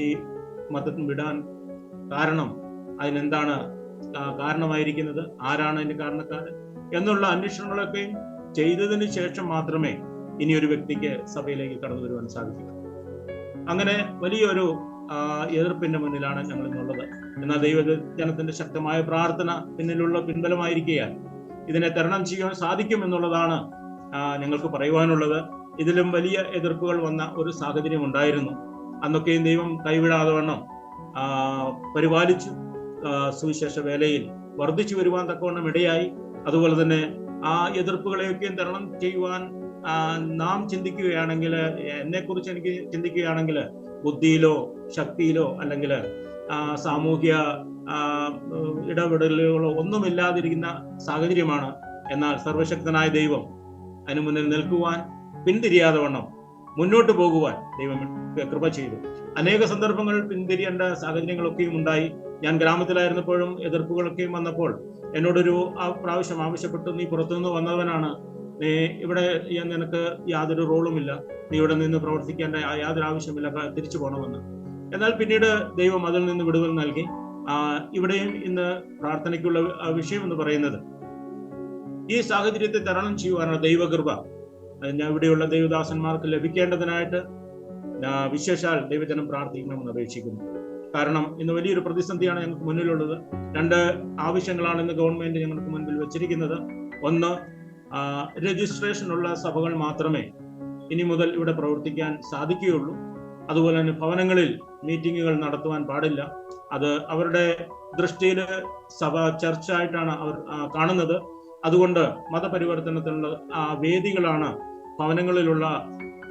മതത്തിൽ വിടാൻ കാരണം, അതിനെന്താണ് കാരണമായിരിക്കുന്നത്, ആരാണ് അതിന്റെ കാരണക്കാരൻ എന്നുള്ള അന്വേഷണങ്ങളൊക്കെയും ചെയ്തതിന് ശേഷം മാത്രമേ ഇനി ഒരു വ്യക്തിക്ക് സഭയിലേക്ക് കടന്നു വരുവാൻ സാധിക്കൂ. അങ്ങനെ വലിയൊരു എതിർപ്പിന്റെ മുന്നിലാണ് ഞങ്ങൾ ഇന്നുള്ളത്. എന്നാൽ ദൈവജനത്തിന്റെ ശക്തമായ പ്രാർത്ഥന പിൻബലമായിരിക്കുകയാൽ ഇതിനെ തരണം ചെയ്യാൻ സാധിക്കും എന്നുള്ളതാണ് ഞങ്ങൾക്ക് പറയുവാനുള്ളത്. ഇതിലും വലിയ എതിർപ്പുകൾ വന്ന ഒരു സാഹചര്യം ഉണ്ടായിരുന്നു. അന്നൊക്കെയും ദൈവം കൈവിടാതെ വണ്ണം പരിപാലിച്ചു. സുവിശേഷ വേലയിൽ വർദ്ധിച്ചു വരുവാൻ തക്കവണ്ണം ഇടയായി. അതുപോലെ തന്നെ ആ എതിർപ്പുകളെയൊക്കെയും തരണം ചെയ്യുവാൻ നാം ചിന്തിക്കുകയാണെങ്കിൽ, എന്നെക്കുറിച്ച് എനിക്ക് ചിന്തിക്കുകയാണെങ്കിൽ, ബുദ്ധിയിലോ ശക്തിയിലോ അല്ലെങ്കിൽ സാമൂഹ്യ ഇടപെടലുകളോ ഒന്നുമില്ലാതിരിക്കുന്ന സാഹചര്യമാണ്. എന്നാൽ സർവശക്തനായ ദൈവം അതിനു മുന്നിൽ നിൽക്കുവാൻ, പിന്തിരിയാതെ വണ്ണം മുന്നോട്ട് പോകുവാൻ ദൈവം കൃപ ചെയ്തു. അനേക സന്ദർഭങ്ങൾ പിന്തിരിയേണ്ട സാഹചര്യങ്ങളൊക്കെയും ഉണ്ടായി. ഞാൻ ഗ്രാമത്തിലായിരുന്നപ്പോഴും എതിർപ്പുകളൊക്കെയും വന്നപ്പോൾ എന്നോടൊരു പ്രാവശ്യം ആവശ്യപ്പെട്ടു, നീ പുറത്തുനിന്ന് വന്നവനാണ്, ഇവിടെ നിനക്ക് യാതൊരു റോളുമില്ല, നീ ഇവിടെ നിന്ന് പ്രവർത്തിക്കേണ്ട യാതൊരു ആവശ്യമില്ല, തിരിച്ചു പോകണമെന്ന്. എന്നാൽ പിന്നീട് ദൈവം അതിൽ നിന്ന് വിടുതൽ നൽകി. ഇവിടെയും ഇന്ന് പ്രാർത്ഥനയ്ക്കുള്ള വിഷയം എന്ന് പറയുന്നത് ഈ സാഹചര്യത്തെ തരണം ചെയ്യുവാനുള്ള ദൈവകൃപ ഇവിടെയുള്ള ദൈവദാസന്മാർക്ക് ലഭിക്കേണ്ടതിനായിട്ട് വിശേഷാൽ ദൈവജനം പ്രാർത്ഥിക്കണമെന്ന് അപേക്ഷിക്കുന്നു. കാരണം ഇന്ന് വലിയൊരു പ്രതിസന്ധിയാണ് ഞങ്ങൾക്ക് മുന്നിലുള്ളത്. 2 ആവശ്യങ്ങളാണ് ഇന്ന് ഗവൺമെന്റ് ഞങ്ങൾക്ക് മുൻപിൽ വെച്ചിരിക്കുന്നത്. ഒന്ന്, രജിസ്ട്രേഷനുള്ള സഭകൾ മാത്രമേ ഇനി മുതൽ ഇവിടെ പ്രവർത്തിക്കാൻ സാധിക്കുകയുള്ളൂ. അതുപോലെ തന്നെ ഭവനങ്ങളിൽ മീറ്റിങ്ങുകൾ നടത്തുവാൻ പാടില്ല. അത് അവരുടെ ദൃഷ്ടിയിൽ സഭ ചർച്ചായിട്ടാണ് അവർ കാണുന്നത്. അതുകൊണ്ട് മതപരിവർത്തനത്തിനുള്ള വേദികളാണ് ഭവനങ്ങളിലുള്ള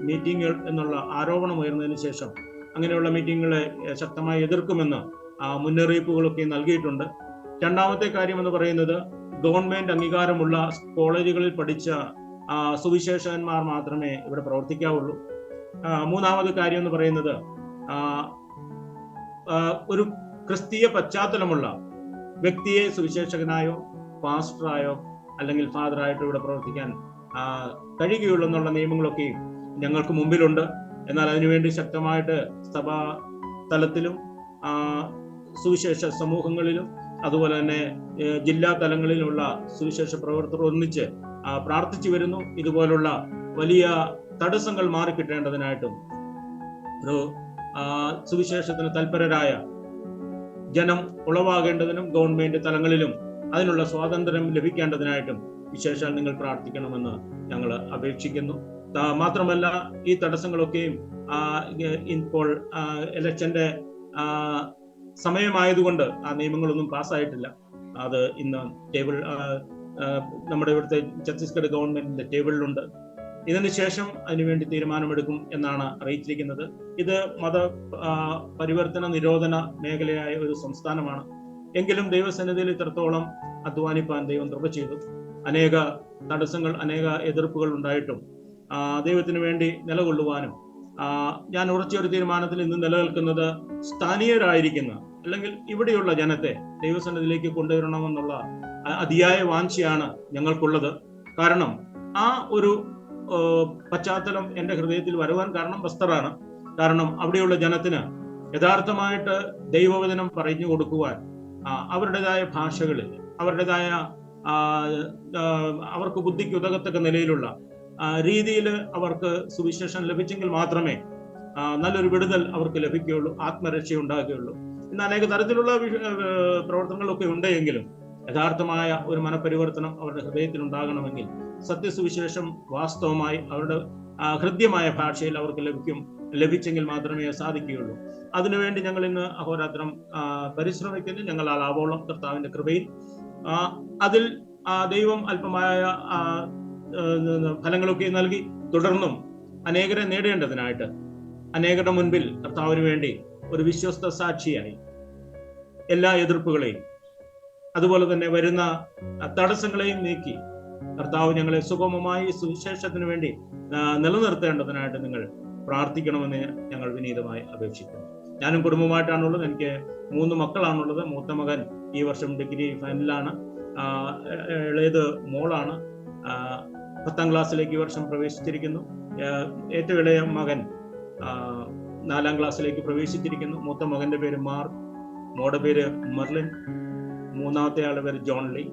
മീറ്റിങ്ങുകൾ എന്നുള്ള ആരോപണം ഉയർന്നതിന് ശേഷം അങ്ങനെയുള്ള മീറ്റിങ്ങുകളെ ശക്തമായി എതിർക്കുമെന്ന് മുന്നറിയിപ്പുകളൊക്കെ നൽകിയിട്ടുണ്ട്. രണ്ടാമത്തെ കാര്യം എന്ന് പറയുന്നത്, ഗവൺമെന്റ് അംഗീകാരമുള്ള കോളേജുകളിൽ പഠിച്ച സുവിശേഷകന്മാർ മാത്രമേ ഇവിടെ പ്രവർത്തിക്കാവുള്ളൂ. മൂന്നാമത് കാര്യം എന്ന് പറയുന്നത്, ഒരു ക്രിസ്തീയ പശ്ചാത്തലമുള്ള വ്യക്തിയെ സുവിശേഷകനായോ പാസ്റ്ററായോ അല്ലെങ്കിൽ ഫാദറായിട്ടോ ഇവിടെ പ്രവർത്തിക്കാൻ കഴിയുകയുള്ളൂ എന്നുള്ള നിയമങ്ങളൊക്കെയും ഞങ്ങൾക്ക് മുമ്പിലുണ്ട്. എന്നാൽ അതിനുവേണ്ടി ശക്തമായിട്ട് സഭാ തലത്തിലും സുവിശേഷ സമൂഹങ്ങളിലും അതുപോലെ തന്നെ ജില്ലാ തലങ്ങളിലുള്ള സുവിശേഷ പ്രവർത്തകർ ഒന്നിച്ച് പ്രാർത്ഥിച്ചു വരുന്നു. ഇതുപോലുള്ള വലിയ തടസ്സങ്ങൾ മാറിക്കിട്ടേണ്ടതിനായിട്ടും ഒരു സുവിശേഷത്തിന് തൽപരരായ ജനം ഉളവാകേണ്ടതിനും ഗവൺമെന്റ് തലങ്ങളിലും അതിനുള്ള സ്വാതന്ത്ര്യം ലഭിക്കേണ്ടതിനായിട്ടും വിശേഷാൽ നിങ്ങൾ പ്രാർത്ഥിക്കണമെന്ന് ഞങ്ങൾ അപേക്ഷിക്കുന്നു. മാത്രമല്ല, ഈ തടസ്സങ്ങളൊക്കെയും ഇപ്പോൾ ഇലക്ഷന്റെ സമയമായതുകൊണ്ട് ആ നിയമങ്ങളൊന്നും പാസ്സായിട്ടില്ല. അത് ഇന്ന് നമ്മുടെ ഇവിടുത്തെ ഛത്തീസ്ഗഡ് ഗവൺമെന്റിന്റെ ടേബിളിലുണ്ട്. ഇതിനുശേഷം അതിനുവേണ്ടി തീരുമാനമെടുക്കും എന്നാണ് അറിയിച്ചിരിക്കുന്നത്. ഇത് മത പരിവർത്തന നിരോധന മേഖലയായ ഒരു സംസ്ഥാനമാണ്. എങ്കിലും ദൈവസന്നിധിയിൽ ഇത്രത്തോളം അധ്വാനിപ്പാൻ ദൈവം കൃപ ചെയ്തു. അനേക തടസ്സങ്ങൾ, അനേക എതിർപ്പുകൾ ഉണ്ടായിട്ടും ദൈവത്തിന് വേണ്ടി നിലകൊള്ളുവാനും ഞാൻ ഉറച്ചൊരു തീരുമാനത്തിൽ ഇന്ന് നിലനിൽക്കുന്നത് സ്ഥാനീയരായിരിക്കുന്ന അല്ലെങ്കിൽ ഇവിടെയുള്ള ജനത്തെ ദൈവസന്നിധിയിലേക്ക് കൊണ്ടുവരണമെന്നുള്ള അതിയായ വാഞ്ചയാണ് ഞങ്ങൾക്കുള്ളത്. കാരണം ആ ഒരു പശ്ചാത്തലം എൻ്റെ ഹൃദയത്തിൽ വരുവാൻ കാരണം ബസ്തറാണ്. കാരണം അവിടെയുള്ള ജനത്തിന് യഥാർത്ഥമായിട്ട് ദൈവവചനം പറഞ്ഞു കൊടുക്കുവാൻ അവരുടേതായ ഭാഷകളിൽ, അവരുടേതായ അവർക്ക് ബുദ്ധിക്ക് ഉതകത്തക്ക നിലയിലുള്ള രീതിയിൽ അവർക്ക് സുവിശേഷം ലഭിച്ചെങ്കിൽ മാത്രമേ നല്ലൊരു വിടുതൽ അവർക്ക് ലഭിക്കുകയുള്ളൂ, ആത്മരക്ഷ ഉണ്ടാകുകയുള്ളൂ. ഇന്ന് അനേക തരത്തിലുള്ള പ്രവർത്തനങ്ങളൊക്കെ ഉണ്ടെങ്കിലും യഥാർത്ഥമായ ഒരു മനപരിവർത്തനം അവരുടെ ഹൃദയത്തിൽ ഉണ്ടാകണമെങ്കിൽ സത്യസുവിശേഷം വാസ്തവമായി അവരുടെ ഹൃദ്യമായ ഭാഷയിൽ അവർക്ക് ലഭിച്ചെങ്കിൽ മാത്രമേ സാധിക്കുകയുള്ളൂ. അതിനുവേണ്ടി ഞങ്ങൾ ഇന്ന് അഹോരാത്രം പരിശ്രമിക്കുന്നു. ഞങ്ങൾ ആവോളം കർത്താവിന്റെ കൃപയിൽ അതിൽ ദൈവം അല്പമായ ഫലങ്ങളൊക്കെ നൽകി തുടർന്നും അനേകരെ നേടേണ്ടതിനായിട്ട് അനേകരുടെ മുൻപിൽ കർത്താവിന് വേണ്ടി ഒരു വിശ്വസ്ത സാക്ഷിയായി എല്ലാ എതിർപ്പുകളെയും അതുപോലെ തന്നെ വരുന്ന തടസ്സങ്ങളെയും നീക്കി കർത്താവ് ഞങ്ങളെ സുഗമമായി സുവിശേഷത്തിന് വേണ്ടി നിലനിർത്തേണ്ടതിനായിട്ട് നിങ്ങൾ പ്രാർത്ഥിക്കണമെന്ന് ഞങ്ങൾ വിനീതമായി അപേക്ഷിക്കുന്നു. ഞാനും കുടുംബമായിട്ടാണുള്ളത്. എനിക്ക് 3 മക്കളാണുള്ളത്. മൂത്ത മകൻ ഈ വർഷം ഡിഗ്രി ഫൈനലാണ്. ഇളയത് മോളാണ്. 10ാം ക്ലാസ്സിലേക്ക് ഈ വർഷം പ്രവേശിച്ചിരിക്കുന്നു. ഏറ്റവും ഇളയ മകൻ 4ാം ക്ലാസ്സിലേക്ക് പ്രവേശിച്ചിരിക്കുന്നു. മൂത്ത മകന്റെ പേര് മാർക്ക്, മോളുടെ പേര് മെർലിൻ, മൂന്നാമത്തെ ആളുടെ പേര് ജോൺ ലീ.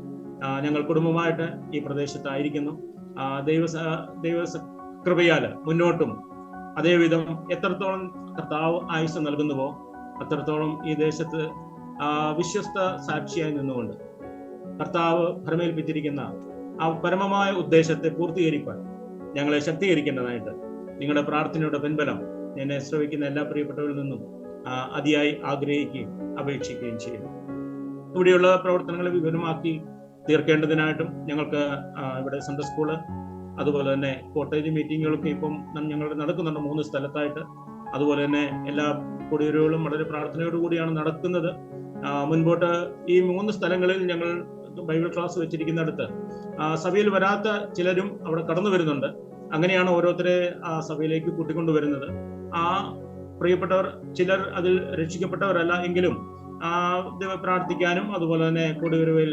ഞങ്ങൾ കുടുംബമായിട്ട് ഈ പ്രദേശത്തായിരിക്കുന്നു. ദൈവ കൃപയാല് മുന്നോട്ടും അതേവിധം എത്രത്തോളം കർത്താവ് ആയുസ് നൽകുന്നുവോ അത്രത്തോളം ഈ ദേശത്ത് വിശ്വസ്ത സാക്ഷിയായി നിന്നുകൊണ്ട് കർത്താവ് ഭരമേൽപ്പിച്ചിരിക്കുന്ന ആ പരമമായ ഉദ്ദേശത്തെ പൂർത്തീകരിക്കാൻ ഞങ്ങളെ ശക്തീകരിക്കേണ്ടതായിട്ട് നിങ്ങളുടെ പ്രാർത്ഥനയുടെ പിൻബലം എന്നെ ശ്രവിക്കുന്ന എല്ലാ പ്രിയപ്പെട്ടവരിൽ നിന്നും അതിയായി ആഗ്രഹിക്കുകയും അപേക്ഷിക്കുകയും ചെയ്യുന്നു. ഇവിടെയുള്ള പ്രവർത്തനങ്ങളെ വിപുലമാക്കി തീർക്കേണ്ടതിനായിട്ടും ഞങ്ങൾക്ക് ഇവിടെ സൺഡേ സ്കൂള് അതുപോലെ തന്നെ കോട്ടേജ് മീറ്റിങ്ങുകളൊക്കെ ഇപ്പം ഞങ്ങൾ നടക്കുന്നുണ്ട് 3 സ്ഥലത്തായിട്ട്. അതുപോലെ തന്നെ എല്ലാ കുടിയേറുകളും വളരെ പ്രാർത്ഥനയോടുകൂടിയാണ് നടക്കുന്നത്. മുൻപോട്ട് ഈ 3 സ്ഥലങ്ങളിൽ ഞങ്ങൾ ബൈബിൾ ക്ലാസ് വെച്ചിരിക്കുന്നിടത്ത് സഭയിൽ വരാത്ത ചിലരും അവിടെ കടന്നു വരുന്നുണ്ട്. അങ്ങനെയാണ് ഓരോരുത്തരെ സഭയിലേക്ക് കൂട്ടിക്കൊണ്ടുവരുന്നത്. ആ പ്രിയപ്പെട്ടവർ ചിലർ അതിൽ രക്ഷിക്കപ്പെട്ടവരല്ല എങ്കിലും പ്രാർത്ഥിക്കാനും അതുപോലെ തന്നെ കുടിയേറുവിൽ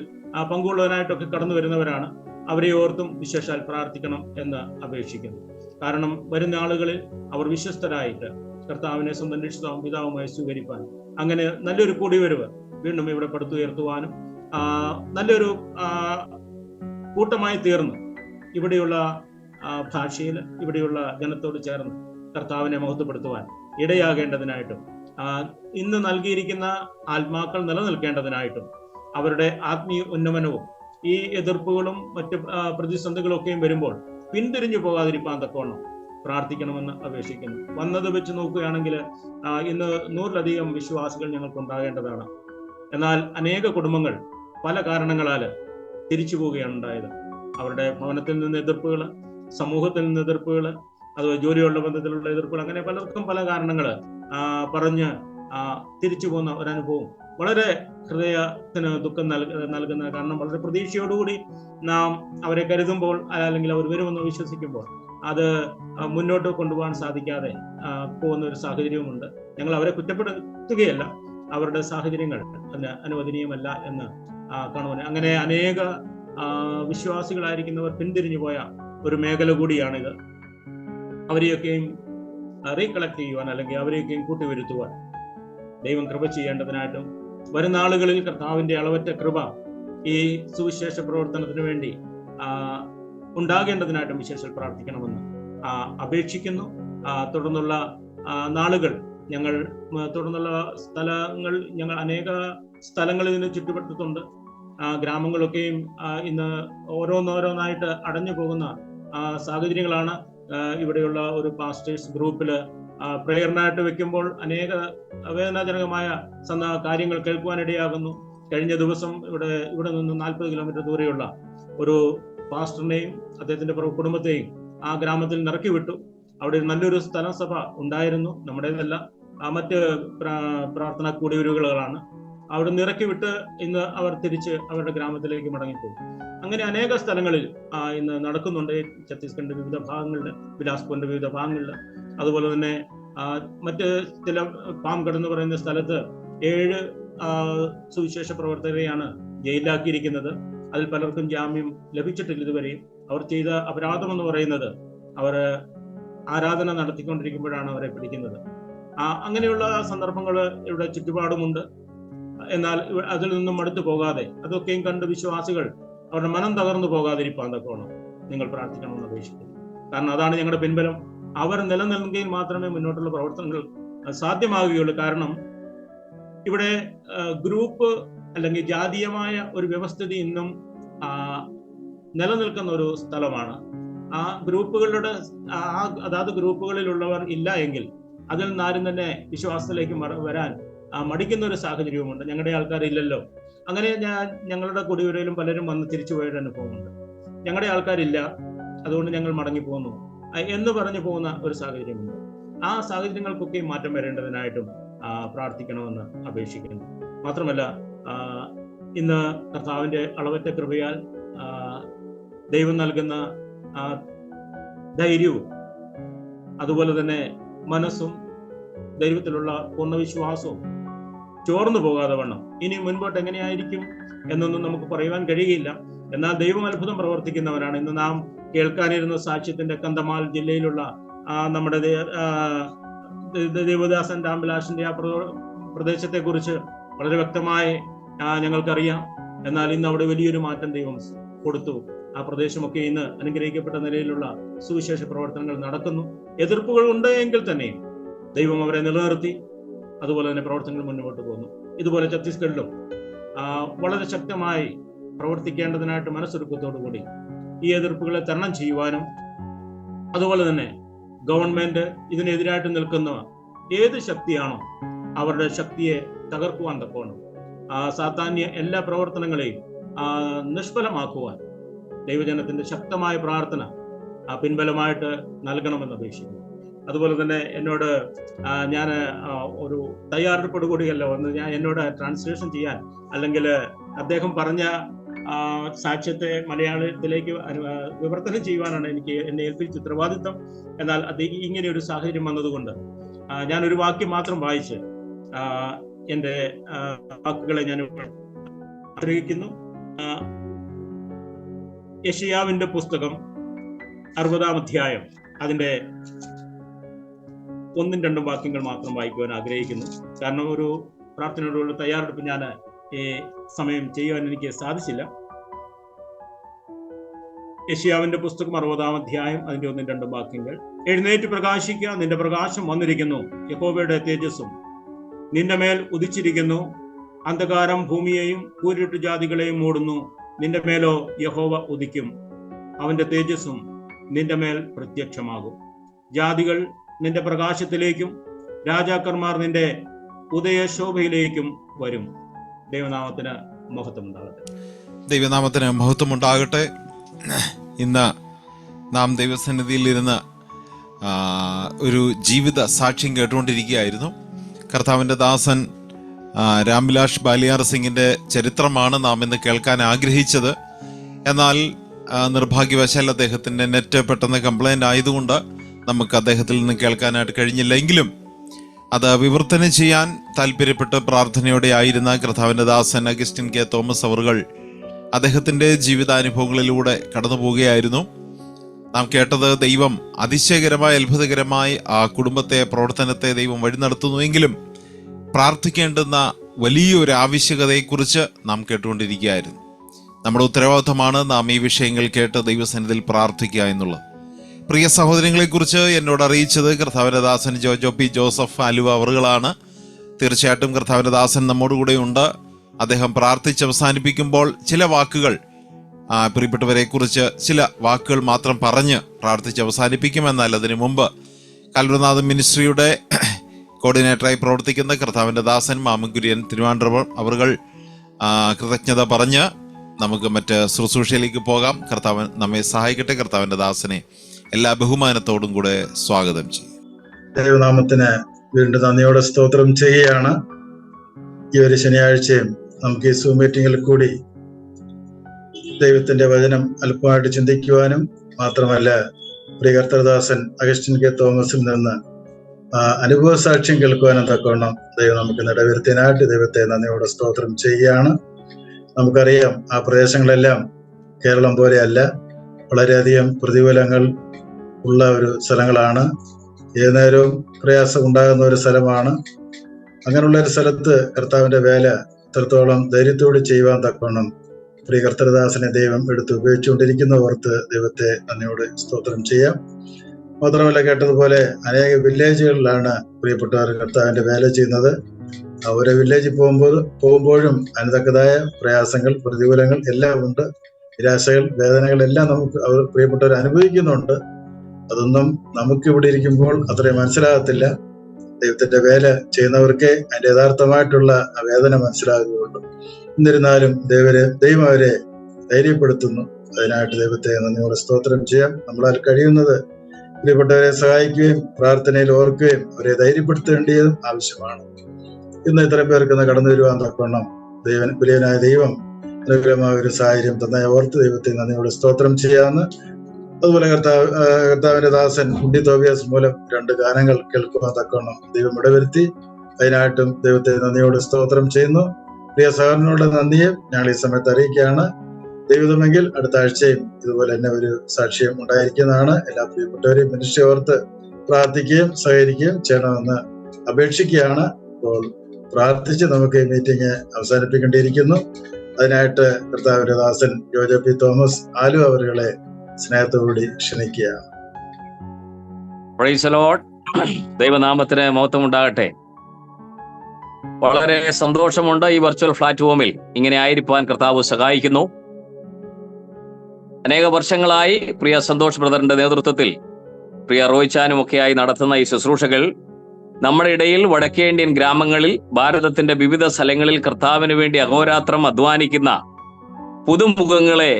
പങ്കുകൊള്ളുവാനായിട്ടൊക്കെ കടന്നു വരുന്നവരാണ്. അവരെ ഓർത്തും വിശേഷാൽ പ്രാർത്ഥിക്കണം എന്ന് അപേക്ഷിക്കുന്നു. കാരണം വരുന്ന ആളുകളിൽ അവർ വിശ്വസ്തരായിട്ട് കർത്താവിനെ സ്വന്തം രക്ഷിതാവും പിതാവുമായി സ്വീകരിപ്പാൻ അങ്ങനെ നല്ലൊരു കൂടിവരവ് വീണ്ടും ഇവിടെ പടുത്തുയർത്തുവാനും നല്ലൊരു കൂട്ടമായി തീർന്ന് ഇവിടെയുള്ള ഭാഷയിൽ ഇവിടെയുള്ള ജനത്തോട് ചേർന്ന് കർത്താവിനെ മഹത്വപ്പെടുത്തുവാൻ ഇടയാകേണ്ടതിനായിട്ടും ഇന്ന് നൽകിയിരിക്കുന്ന ആത്മാക്കൾ നിലനിൽക്കേണ്ടതിനായിട്ടും അവരുടെ ആത്മീയ ഉന്നമനവും ഈ എതിർപ്പുകളും മറ്റ് പ്രതിസന്ധികളും ഒക്കെയും വരുമ്പോൾ പിന്തിരിഞ്ഞു പോകാതിരിക്കാൻ തക്കവണ്ണം പ്രാർത്ഥിക്കണമെന്ന് അപേക്ഷിക്കുന്നു. വന്നത് വെച്ച് നോക്കുകയാണെങ്കിൽ ഇന്ന് 100-ലധികം വിശ്വാസികൾ ഞങ്ങൾക്ക് ഉണ്ടാകേണ്ടതാണ്. എന്നാൽ അനേക കുടുംബങ്ങൾ പല കാരണങ്ങളാൽ തിരിച്ചു പോവുകയാണ് ഉണ്ടായത്. അവരുടെ ഭവനത്തിൽ നിന്ന് എതിർപ്പുകൾ, സമൂഹത്തിൽ നിന്ന് എതിർപ്പുകൾ, അതുപോലെ ജോലിയുള്ള ബന്ധത്തിലുള്ള എതിർപ്പുകൾ, അങ്ങനെ പലർക്കും പല കാരണങ്ങൾ പറഞ്ഞ് തിരിച്ചു പോകുന്ന ഒരനുഭവം വളരെ ഹൃദയത്തിന് ദുഃഖം നൽകുന്ന. കാരണം വളരെ പ്രതീക്ഷയോടുകൂടി നാം അവരെ കരുതുമ്പോൾ അല്ലെങ്കിൽ അവർ വരുമെന്ന് വിശ്വസിക്കുമ്പോൾ അത് മുന്നോട്ട് കൊണ്ടുപോകാൻ സാധിക്കാതെ പോകുന്ന ഒരു സാഹചര്യവുമുണ്ട്. ഞങ്ങൾ അവരെ കുറ്റപ്പെടുത്തുകയല്ല, അവരുടെ സാഹചര്യങ്ങൾ അനുവദനീയമല്ല എന്ന് കാണുവാൻ അങ്ങനെ അനേക വിശ്വാസികളായിരിക്കുന്നവർ പിന്തിരിഞ്ഞു പോയ ഒരു മേഖല കൂടിയാണിത്. അവരെയൊക്കെയും റീകളക്ട് ചെയ്യുവാൻ അല്ലെങ്കിൽ അവരെയൊക്കെയും കൂട്ടിവരുത്തുവാൻ ദൈവം കൃപ ചെയ്യേണ്ടതിനായിട്ടും വരുന്ന ആളുകളിൽ കർത്താവിന്റെ അളവറ്റ കൃപ ഈ സുവിശേഷ പ്രവർത്തനത്തിന് വേണ്ടി ഉണ്ടാകേണ്ടതിനായിട്ടും വിശേഷം പ്രാർത്ഥിക്കണമെന്ന് അപേക്ഷിക്കുന്നു. തുടർന്നുള്ള നാളുകൾ തുടർന്നുള്ള സ്ഥലങ്ങൾ ഞങ്ങൾ അനേക സ്ഥലങ്ങളിൽ നിന്ന് ചുറ്റുവട്ടത്തുണ്ട്. ഗ്രാമങ്ങളൊക്കെയും ഇന്ന് ഓരോന്നോരോന്നായിട്ട് അടഞ്ഞു പോകുന്ന സാഹചര്യങ്ങളാണ്. ഇവിടെയുള്ള ഒരു പാസ്റ്റേഴ്സ് ഗ്രൂപ്പില് പ്രേയറിനായിട്ട് വെക്കുമ്പോൾ അനേക വേദനാജനകമായ കാര്യങ്ങൾ കേൾക്കുവാനിടയാകുന്നു. കഴിഞ്ഞ ദിവസം ഇവിടെ നിന്ന് 40 കിലോമീറ്റർ ദൂരെയുള്ള ഒരു പാസ്റ്ററിനെയും അദ്ദേഹത്തിന്റെ കുടുംബത്തെയും ആ ഗ്രാമത്തിൽ നിറക്കി വിട്ടു. അവിടെ നല്ലൊരു സ്ഥലസഭ ഉണ്ടായിരുന്നു, നമ്മുടേതല്ല, മറ്റ് പ്രാർത്ഥനാ കൂടിവരവുകളാണ്. അവിടെ നിറക്കി വിട്ട് ഇന്ന് അവർ തിരിച്ച് അവരുടെ ഗ്രാമത്തിലേക്ക് മടങ്ങിപ്പോകും. അങ്ങനെ അനേക സ്ഥലങ്ങളിൽ ഇന്ന് നടക്കുന്നുണ്ട്. ഛത്തീസ്ഗഡിന്റെ വിവിധ ഭാഗങ്ങളിൽ, ബിലാസ്പൂരിന്റെ വിവിധ ഭാഗങ്ങളിൽ, അതുപോലെ തന്നെ മറ്റ് ചില പാംഗഡ് എന്ന് പറയുന്ന സ്ഥലത്ത് 7 സുവിശേഷ പ്രവർത്തകരെയാണ് ജയിലിലാക്കിയിരിക്കുന്നത്. അതിൽ പലർക്കും ജാമ്യം ലഭിച്ചിട്ടില്ല ഇതുവരെയും. അവർ ചെയ്ത അപരാധം എന്ന് പറയുന്നത് അവർ ആരാധന നടത്തിക്കൊണ്ടിരിക്കുമ്പോഴാണ് അവരെ പിടിക്കുന്നത്. അങ്ങനെയുള്ള സന്ദർഭങ്ങൾ ഇവിടെ ചുറ്റുപാടുമുണ്ട്. എന്നാൽ അതിൽ നിന്നും അടുത്തു പോകാതെ അതൊക്കെയും കണ്ട് വിശ്വാസികൾ അവരുടെ മനം തകർന്നു പോകാതിരിക്കാൻ തക്കോണം നിങ്ങൾ പ്രാർത്ഥിക്കണമെന്ന് അപേക്ഷിക്കുന്നു. കാരണം അതാണ് ഞങ്ങളുടെ പിൻബലം. അവർ നിലനിൽക്കുകയും മാത്രമേ മുന്നോട്ടുള്ള പ്രവർത്തനങ്ങൾ സാധ്യമാകുകയുള്ളൂ. കാരണം ഇവിടെ ഗ്രൂപ്പ് അല്ലെങ്കിൽ ജാതീയമായ ഒരു വ്യവസ്ഥിതി ഇന്നും നിലനിൽക്കുന്ന ഒരു സ്ഥലമാണ്. ആ ഗ്രൂപ്പുകളുടെ അതാത് ഗ്രൂപ്പുകളിലുള്ളവർ ഇല്ല എങ്കിൽ അതിൽ നിന്നാരും തന്നെ വിശ്വാസത്തിലേക്ക് വരാൻ മടിക്കുന്ന ഒരു സാഹചര്യവുമുണ്ട്. ഞങ്ങളുടെ ആൾക്കാരില്ലല്ലോ, അങ്ങനെ ഞങ്ങളുടെ കുടിവരയിലും പലരും വന്ന് തിരിച്ചു പോയൊരു അനുഭവമുണ്ട്. ഞങ്ങളുടെ ആൾക്കാരില്ല, അതുകൊണ്ട് ഞങ്ങൾ മടങ്ങിപ്പോകുന്നു എന്ന് പറഞ്ഞു പോകുന്ന ഒരു സാഹചര്യമുണ്ട്. ആ സാഹചര്യങ്ങൾക്കൊക്കെ മാറ്റം വരേണ്ടതിനായിട്ടും പ്രാർത്ഥിക്കണമെന്ന് അപേക്ഷിക്കുന്നു. മാത്രമല്ല, ഇന്ന് കർത്താവിൻ്റെ അളവറ്റ കൃപയാൽ ദൈവം നൽകുന്ന ധൈര്യവും അതുപോലെ തന്നെ മനസ്സും ദൈവത്തിലുള്ള പൂർണ്ണവിശ്വാസവും ചോർന്നു പോകാതെ വണ്ണം ഇനി മുൻപോട്ട് എങ്ങനെയായിരിക്കും എന്നൊന്നും നമുക്ക് പറയുവാൻ കഴിയില്ല. എന്നാൽ ദൈവം അത്ഭുതം പ്രവർത്തിക്കുന്നവരാണ്. ഇന്ന് നാം കേൾക്കാനിരുന്ന സാക്ഷ്യത്തിന്റെ കന്ധമാൽ ജില്ലയിലുള്ള നമ്മുടെ ദേവദാസൻ രാംവിലാസിന്റെ ആ പ്രദേശത്തെ കുറിച്ച് വളരെ വ്യക്തമായി ഞങ്ങൾക്കറിയാം. എന്നാൽ ഇന്ന് അവിടെ വലിയൊരു മാറ്റം ദൈവം കൊടുത്തു. ആ പ്രദേശമൊക്കെ ഇന്ന് അനുഗ്രഹിക്കപ്പെട്ട നിലയിലുള്ള സുവിശേഷ പ്രവർത്തനങ്ങൾ നടക്കുന്നു. എതിർപ്പുകൾ ഉണ്ട് എങ്കിൽ തന്നെയും ദൈവം അവരെ നിലനിർത്തി അതുപോലെ തന്നെ പ്രവർത്തനങ്ങൾ മുന്നോട്ട് പോകുന്നു. ഇതുപോലെ ഛത്തീസ്ഗഡിലും വളരെ ശക്തമായി പ്രവർത്തിക്കേണ്ടതിനായിട്ട് മനസ്സൊരുക്കത്തോടു കൂടി ഈ എതിർപ്പുകളെ തരണം ചെയ്യുവാനും അതുപോലെ തന്നെ ഗവൺമെന്റ് ഇതിനെതിരായിട്ട് നിൽക്കുന്ന ഏത് ശക്തിയാണോ അവരുടെ ശക്തിയെ തകർക്കുവാൻ തക്കോണം സാത്താന്യ എല്ലാ പ്രവർത്തനങ്ങളെയും നിഷ്ഫലമാക്കുവാൻ ദൈവജനത്തിന്റെ ശക്തമായ പ്രാർത്ഥന പിൻബലമായിട്ട് നൽകണമെന്ന് അപേക്ഷിക്കുന്നു. അതുപോലെ തന്നെ എന്നോട് ഞാൻ ഒരു തയ്യാറെടുപ്പോട് കൂടിയല്ല വന്ന് എന്നോട് ട്രാൻസ്ലേഷൻ ചെയ്യാൻ അല്ലെങ്കിൽ അദ്ദേഹം പറഞ്ഞ സാക്ഷ്യത്തെ മലയാളത്തിലേക്ക് വിവർത്തനം ചെയ്യുവാനാണ് എന്നെ ഏൽപ്പിച്ച ഉത്തരവാദിത്വം. എന്നാൽ ഇങ്ങനെ ഒരു സാഹചര്യം വന്നതുകൊണ്ട് ഞാനൊരു വാക്യം മാത്രം വായിച്ച് എൻ്റെ വാക്കുകളെ ഞാൻ ആഗ്രഹിക്കുന്നു. യെശയ്യാവിന്റെ പുസ്തകം 60-ാം അധ്യായം അതിന്റെ 1-2 വാക്യങ്ങൾ മാത്രം വായിക്കുവാൻ ആഗ്രഹിക്കുന്നു. കാരണം ഒരു പ്രാർത്ഥനയോടുള്ള തയ്യാറെടുപ്പ് ഞാൻ ഈ സമയം ചെയ്യുവാൻ എനിക്ക് സാധിച്ചില്ല. യെശയ്യാവിന്റെ പുസ്തകം 60-ാം അധ്യായം അതിന്റെ 1-2 വാക്യങ്ങൾ. എഴുന്നേറ്റ് പ്രകാശിക്കുക, നിന്റെ പ്രകാശം വന്നിരിക്കുന്നു, യഹോവയുടെ തേജസ്സും നിന്റെ മേൽ ഉദിച്ചിരിക്കുന്നു. അന്ധകാരം ഭൂമിയെയും കൂരിട്ട് ജാതികളെയും മൂടുന്നു. നിന്റെ മേലോ യഹോവ ഉദിക്കും, അവന്റെ തേജസ്സും നിന്റെ മേൽ പ്രത്യക്ഷമാകും. ജാതികൾ നിന്റെ പ്രകാശത്തിലേക്കും രാജാക്കന്മാർ നിന്റെ ഉദയശോഭയിലേക്കും വരും. ദൈവനാമത്തിന് മഹത്വം ഉണ്ടാകട്ടെ. ദൈവനാമത്തിന് മഹത്വം ഉണ്ടാകട്ടെ. ഇന്ന് നാം ദൈവസന്നിധിയിൽ ഇരുന്ന് ഒരു ജീവിത സാക്ഷ്യം കേട്ടുകൊണ്ടിരിക്കുകയായിരുന്നു. കർത്താവിൻ്റെ ദാസൻ രാംവിലാസ് ബാലിയാർ സിംഗിന്റെ ചരിത്രമാണ് നാം ഇന്ന് കേൾക്കാൻ ആഗ്രഹിച്ചത്. എന്നാൽ നിർഭാഗ്യവശാൽ അദ്ദേഹത്തിന്റെ നെറ്റ് പെട്ടെന്ന് കംപ്ലൈന്റ് ആയതുകൊണ്ട് നമുക്ക് അദ്ദേഹത്തിൽ നിന്ന് കേൾക്കാനായിട്ട് കഴിഞ്ഞില്ല. എങ്കിലും അത് വിവർത്തനം ചെയ്യാൻ താല്പര്യപ്പെട്ട് പ്രാർത്ഥനയോടെ ആയിരുന്ന കർത്താവിൻ്റെ ദാസൻ അഗസ്റ്റിൻ കെ തോമസ് അവറുകൾ അദ്ദേഹത്തിന്റെ ജീവിതാനുഭവങ്ങളിലൂടെ കടന്നു പോവുകയായിരുന്നു. നാം കേട്ടത് ദൈവം അതിശയകരമായി അത്ഭുതകരമായി ആ കുടുംബത്തെ പ്രവർത്തനത്തെ ദൈവം വഴി നടത്തുന്നുവെങ്കിലും പ്രാർത്ഥിക്കേണ്ടുന്ന വലിയൊരു ആവശ്യകതയെക്കുറിച്ച് നാം കേട്ടുകൊണ്ടിരിക്കുകയായിരുന്നു. നമ്മുടെ ഉത്തരവാദിത്തമാണ് നാം ഈ വിഷയങ്ങൾ കേട്ട് ദൈവസന്നിധിയിൽ പ്രാർത്ഥിക്കുക എന്നുള്ളത്. പ്രിയ സഹോദരങ്ങളെക്കുറിച്ച് എന്നോട് അറിയിച്ചത് കർത്താവിൻ്റെ ദാസൻ ജോജോ പി ജോസഫ് ആലുവ അവറുകളാണ്. തീർച്ചയായിട്ടും കർത്താവിൻ്റെ ദാസൻ നമ്മോട് കൂടെ ഉണ്ട്. അദ്ദേഹം പ്രാർത്ഥിച്ച് അവസാനിപ്പിക്കുമ്പോൾ ചില വാക്കുകൾ പ്രിയപ്പെട്ടവരെ കുറിച്ച് ചില വാക്കുകൾ മാത്രം പറഞ്ഞ് പ്രാർത്ഥിച്ച് അവസാനിപ്പിക്കുമെന്നാൽ അതിനു മുമ്പ് കാൽവരിനാഥം മിനിസ്ട്രിയുടെ കോർഡിനേറ്ററായി പ്രവർത്തിക്കുന്ന കർത്താവിൻ്റെ ദാസൻ മാമൻകുര്യൻ തിരുവാൻഡ്രം അവറുകൾ കൃതജ്ഞത പറഞ്ഞ് നമുക്ക് മറ്റ് ശുശ്രൂഷയിലേക്ക് പോകാം. കർത്താവ് നമ്മെ സഹായിക്കട്ടെ. കർത്താവിൻ്റെ ദാസനെ എല്ലാ ബഹുമാനത്തോടും കൂടെ സ്വാഗതം ചെയ്യും. ദൈവനാമത്തിന് വീണ്ടും നന്ദിയോടെ സ്തോത്രം ചെയ്യുകയാണ്. ഈ ഒരു ശനിയാഴ്ചയും നമുക്ക് ഈ സൂം മീറ്റിംഗിൽ കൂടി ദൈവത്തിന്റെ വചനം അല്പമായിട്ട് ചിന്തിക്കുവാനും മാത്രമല്ല പ്രിയ കർത്തൃദാസൻ അഗസ്റ്റിൻ കെ തോമസിൽ നിന്ന് അനുഭവ സാക്ഷ്യം കേൾക്കുവാനും തക്കവണ്ണം ദൈവം നമുക്ക് ഇടവരുത്തിനായിട്ട് ദൈവത്തെ നന്ദിയോടെ സ്തോത്രം ചെയ്യുകയാണ്. നമുക്കറിയാം ആ പ്രദേശങ്ങളെല്ലാം കേരളം പോലെയല്ല, വളരെയധികം പ്രതികൂലങ്ങൾ ഉള്ള ഒരു സ്ഥലങ്ങളാണ്. ഏത് നേരവും പ്രയാസം ഉണ്ടാകുന്ന ഒരു സ്ഥലമാണ്. അങ്ങനെയുള്ള ഒരു സ്ഥലത്ത് കർത്താവിന്റെ വേല എത്രത്തോളം ധൈര്യത്തോടെ ചെയ്യുവാൻ തക്കവണ്ണം പ്രിയ കർത്തൃദാസനെ ദൈവം എടുത്ത് ഉപയോഗിച്ചുകൊണ്ടിരിക്കുന്ന ഓർത്ത് ദൈവത്തെ നന്ദിയോട് സ്തോത്രം ചെയ്യാം. മാത്രമല്ല കേട്ടതുപോലെ അനേക വില്ലേജുകളിലാണ് പ്രിയപ്പെട്ടവർ കർത്താവിന്റെ വേല ചെയ്യുന്നത്. ഓരോ വില്ലേജിൽ പോകുമ്പോഴും അതിനത്തക്കതായ പ്രയാസങ്ങൾ, പ്രതികൂലങ്ങൾ എല്ലാം ഉണ്ട്. നിരാശകൾ, വേദനകൾ എല്ലാം നമുക്ക് അവർ പ്രിയപ്പെട്ടവർ അനുഭവിക്കുന്നുണ്ട്. അതൊന്നും നമുക്കിവിടെ ഇരിക്കുമ്പോൾ അത്രയും മനസ്സിലാകത്തില്ല. ദൈവത്തിന്റെ വേല ചെയ്യുന്നവർക്ക് അതിന്റെ യഥാർത്ഥമായിട്ടുള്ള വേദന മനസ്സിലാകുകയുള്ളൂ. എന്നിരുന്നാലും ദൈവം അവരെ ധൈര്യപ്പെടുത്തുന്നു. അതിനായിട്ട് ദൈവത്തെ നന്ദിയോടെ സ്തോത്രം ചെയ്യാം. നമ്മളാൽ കഴിയുന്നത് പ്രിയപ്പെട്ടവരെ സഹായിക്കുകയും പ്രാർത്ഥനയിൽ ഓർക്കുകയും അവരെ ധൈര്യപ്പെടുത്തേണ്ടതും ആവശ്യമാണ്. ഇന്ന് ഇത്രയും പേർക്ക് കടന്നു വരുവാൻ തക്കവണ്ണം വലിയനായ ദൈവം അനുകൂലമായ ഒരു സാഹചര്യം തന്നെ ഓർത്ത് ദൈവത്തെ നന്ദിയോടെ സ്തോത്രം ചെയ്യാമെന്ന്. അതുപോലെ കർത്താവിന്റെ ദാസൻ ഉണ്ണി തോബിയാസ് മൂലം 2 ഗാനങ്ങൾ കേൾക്കുവാൻ തക്കവണ്ണം ദൈവം ഇടവരുത്തി. അതിനായിട്ടും ദൈവത്തെ നന്ദിയോടെ സ്തോത്രം ചെയ്യുന്നു. പ്രിയ സഹോദരനോട് നന്ദിയെ ഞങ്ങൾ ഈ സമയത്ത് അറിയിക്കുകയാണ്. ദൈവമെങ്കിൽ അടുത്ത ആഴ്ചയും ഇതുപോലെ തന്നെ ഒരു സാക്ഷ്യം ഉണ്ടായിരിക്കുന്നതാണ്. എല്ലാ പ്രിയപ്പെട്ടവരെയും മനുഷ്യ ഓർത്ത് പ്രാർത്ഥിക്കുകയും സഹകരിക്കുകയും ചെയ്യണമെന്ന് അപേക്ഷിക്കുകയാണ്. അപ്പോൾ പ്രാർത്ഥിച്ച് നമുക്ക് ഈ മീറ്റിംഗ് അവസാനിപ്പിക്കേണ്ടിയിരിക്കുന്നു. അതിനായിട്ട് കർത്താവിന്റെ ദാസൻ ജോജോ പി തോമസ് ആലുവ അവരുകളെ സ്നേഹത്തോടുകൂടി ക്ഷണിക്കുകയാണ്. Praise the Lord. ദൈവനാമത്തിന് മഹത്വം ഉണ്ടാകട്ടെ. വളരെ സന്തോഷമുണ്ട് ഈ വെർച്വൽ പ്ലാറ്റ്ഫോമിൽ ഇങ്ങനെ ആയിരിക്കാൻ കർത്താവ് സഹായിക്കുന്നു. അനേക വർഷങ്ങളായി പ്രിയ സന്തോഷ് ബ്രദറിന്റെ നേതൃത്വത്തിൽ പ്രിയ റോയ്ച്ചാനും ഒക്കെയായി നടത്തുന്ന ഈ ശുശ്രൂഷകൾ നമ്മുടെ ഇടയിൽ വടക്കേ ഇന്ത്യൻ ഗ്രാമങ്ങളിൽ ഭാരതത്തിന്റെ വിവിധ സ്ഥലങ്ങളിൽ കർത്താവിന് വേണ്ടി അഹോരാത്രം അധ്വാനിക്കുന്ന പുതുമുഖങ്ങളെ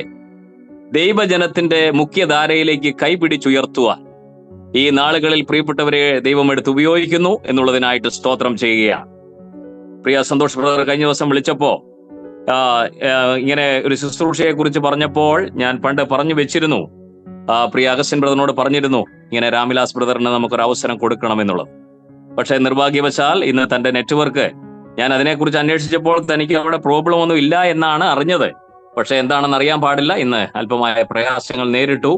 ദൈവജനത്തിന്റെ മുഖ്യധാരയിലേക്ക് കൈപിടിച്ചുയർത്തുവാൻ ഈ നാളുകളിൽ പ്രിയപ്പെട്ടവരെ ദൈവം എടുത്ത് ഉപയോഗിക്കുന്നു എന്നുള്ളതിനായിട്ട് സ്തോത്രം ചെയ്യുകയാണ്. പ്രിയ സന്തോഷ് ബ്രദർ കഴിഞ്ഞ ദിവസം വിളിച്ചപ്പോ ഇങ്ങനെ ഒരു ശുശ്രൂഷയെ കുറിച്ച് പറഞ്ഞപ്പോൾ ഞാൻ പണ്ട് പറഞ്ഞു വെച്ചിരുന്നു, പ്രിയ അഗസ്റ്റിൻ ബ്രദറിനോട് പറഞ്ഞിരുന്നു ഇങ്ങനെ രാംവിലാസ് ബ്രദറിന് നമുക്കൊരു അവസരം കൊടുക്കണം എന്നുള്ളത്. പക്ഷെ നിർഭാഗ്യവശാൽ ഇന്ന് തന്റെ നെറ്റ്വർക്ക്, ഞാൻ അതിനെക്കുറിച്ച് അന്വേഷിച്ചപ്പോൾ തനിക്ക് അവിടെ പ്രോബ്ലം ഒന്നും ഇല്ല എന്നാണ് അറിഞ്ഞത്. പക്ഷെ എന്താണെന്ന് അറിയാൻ പാടില്ല. ഇന്ന് അല്പമായ പ്രയാസങ്ങൾ നേരിട്ടു.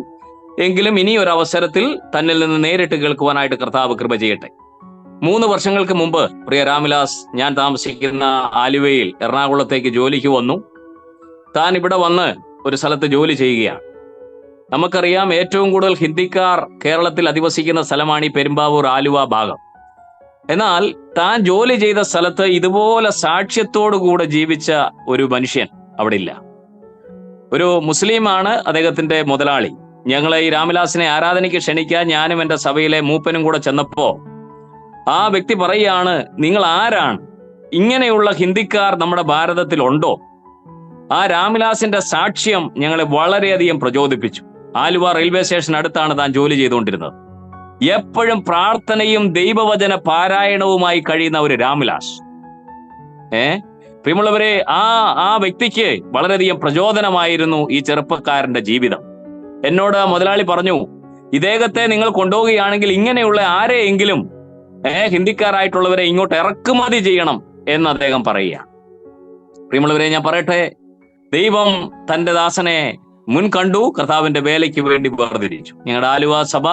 എങ്കിലും ഇനി ഒരു അവസരത്തിൽ തന്നിൽ നിന്ന് നേരിട്ട് കേൾക്കുവാനായിട്ട് കർത്താവ് കൃപ ചെയ്യട്ടെ. 3 വർഷങ്ങൾക്ക് മുമ്പ് പ്രിയ രാംവിലാസ് ഞാൻ താമസിക്കുന്ന ആലുവയിൽ എറണാകുളത്തേക്ക് ജോലിക്ക് വന്നു. താൻ ഇവിടെ വന്ന് ഒരു സ്ഥലത്ത് ജോലി ചെയ്യുകയാണ്. നമുക്കറിയാം ഏറ്റവും കൂടുതൽ ഹിന്ദിക്കാർ കേരളത്തിൽ അധിവസിക്കുന്ന സ്ഥലമാണ് ഈ പെരുമ്പാവൂർ ആലുവ ഭാഗം. എന്നാൽ താൻ ജോലി ചെയ്ത സ്ഥലത്ത് ഇതുപോലെ സാക്ഷ്യത്തോടുകൂടെ ജീവിച്ച ഒരു മനുഷ്യൻ അവിടെ ഇല്ല. ഒരു മുസ്ലിമാണ് അദ്ദേഹത്തിന്റെ മുതലാളി. ഞങ്ങളെ ഈ രാംവിലാസിനെ ആരാധനയ്ക്ക് ക്ഷണിക്കാൻ ഞാനും എൻ്റെ സഭയിലെ മൂപ്പനും കൂടെ ചെന്നപ്പോ ആ വ്യക്തി പറയുകയാണ്, നിങ്ങൾ ആരാണ്? ഇങ്ങനെയുള്ള ഹിന്ദിക്കാർ നമ്മുടെ ഭാരതത്തിലുണ്ടോ? ആ രാംവിലാസിന്റെ സാക്ഷ്യം ഞങ്ങളെ വളരെയധികം പ്രചോദിപ്പിച്ചു. ആലുവ റെയിൽവേ സ്റ്റേഷൻ അടുത്താണ് താൻ ജോലി ചെയ്തുകൊണ്ടിരുന്നത്. എപ്പോഴും പ്രാർത്ഥനയും ദൈവവചന പാരായണവുമായി കഴിയുന്ന ഒരു രാംവിലാസ്. പ്രിയമുള്ളവരെ, ആ വ്യക്തിക്ക് വളരെയധികം പ്രചോദനമായിരുന്നു ഈ ചെറുപ്പക്കാരന്റെ ജീവിതം. എന്നോട് മുതലാളി പറഞ്ഞു, ഇദ്ദേഹത്തെ നിങ്ങൾ കൊണ്ടുപോവുകയാണെങ്കിൽ ഇങ്ങനെയുള്ള ആരെയെങ്കിലും ഹിന്ദിക്കാരായിട്ടുള്ളവരെ ഇങ്ങോട്ട് ഇറക്കുമതി ചെയ്യണം എന്ന് അദ്ദേഹം പറയുക. പ്രിയമുള്ളവരെ, ഞാൻ പറയട്ടെ, ദൈവം തന്റെ ദാസനെ മുൻകണ്ടു, കർത്താവിന്റെ വേലയ്ക്ക് വേണ്ടി വേർതിരിച്ചു. ഞങ്ങളുടെ ആലുവ സഭ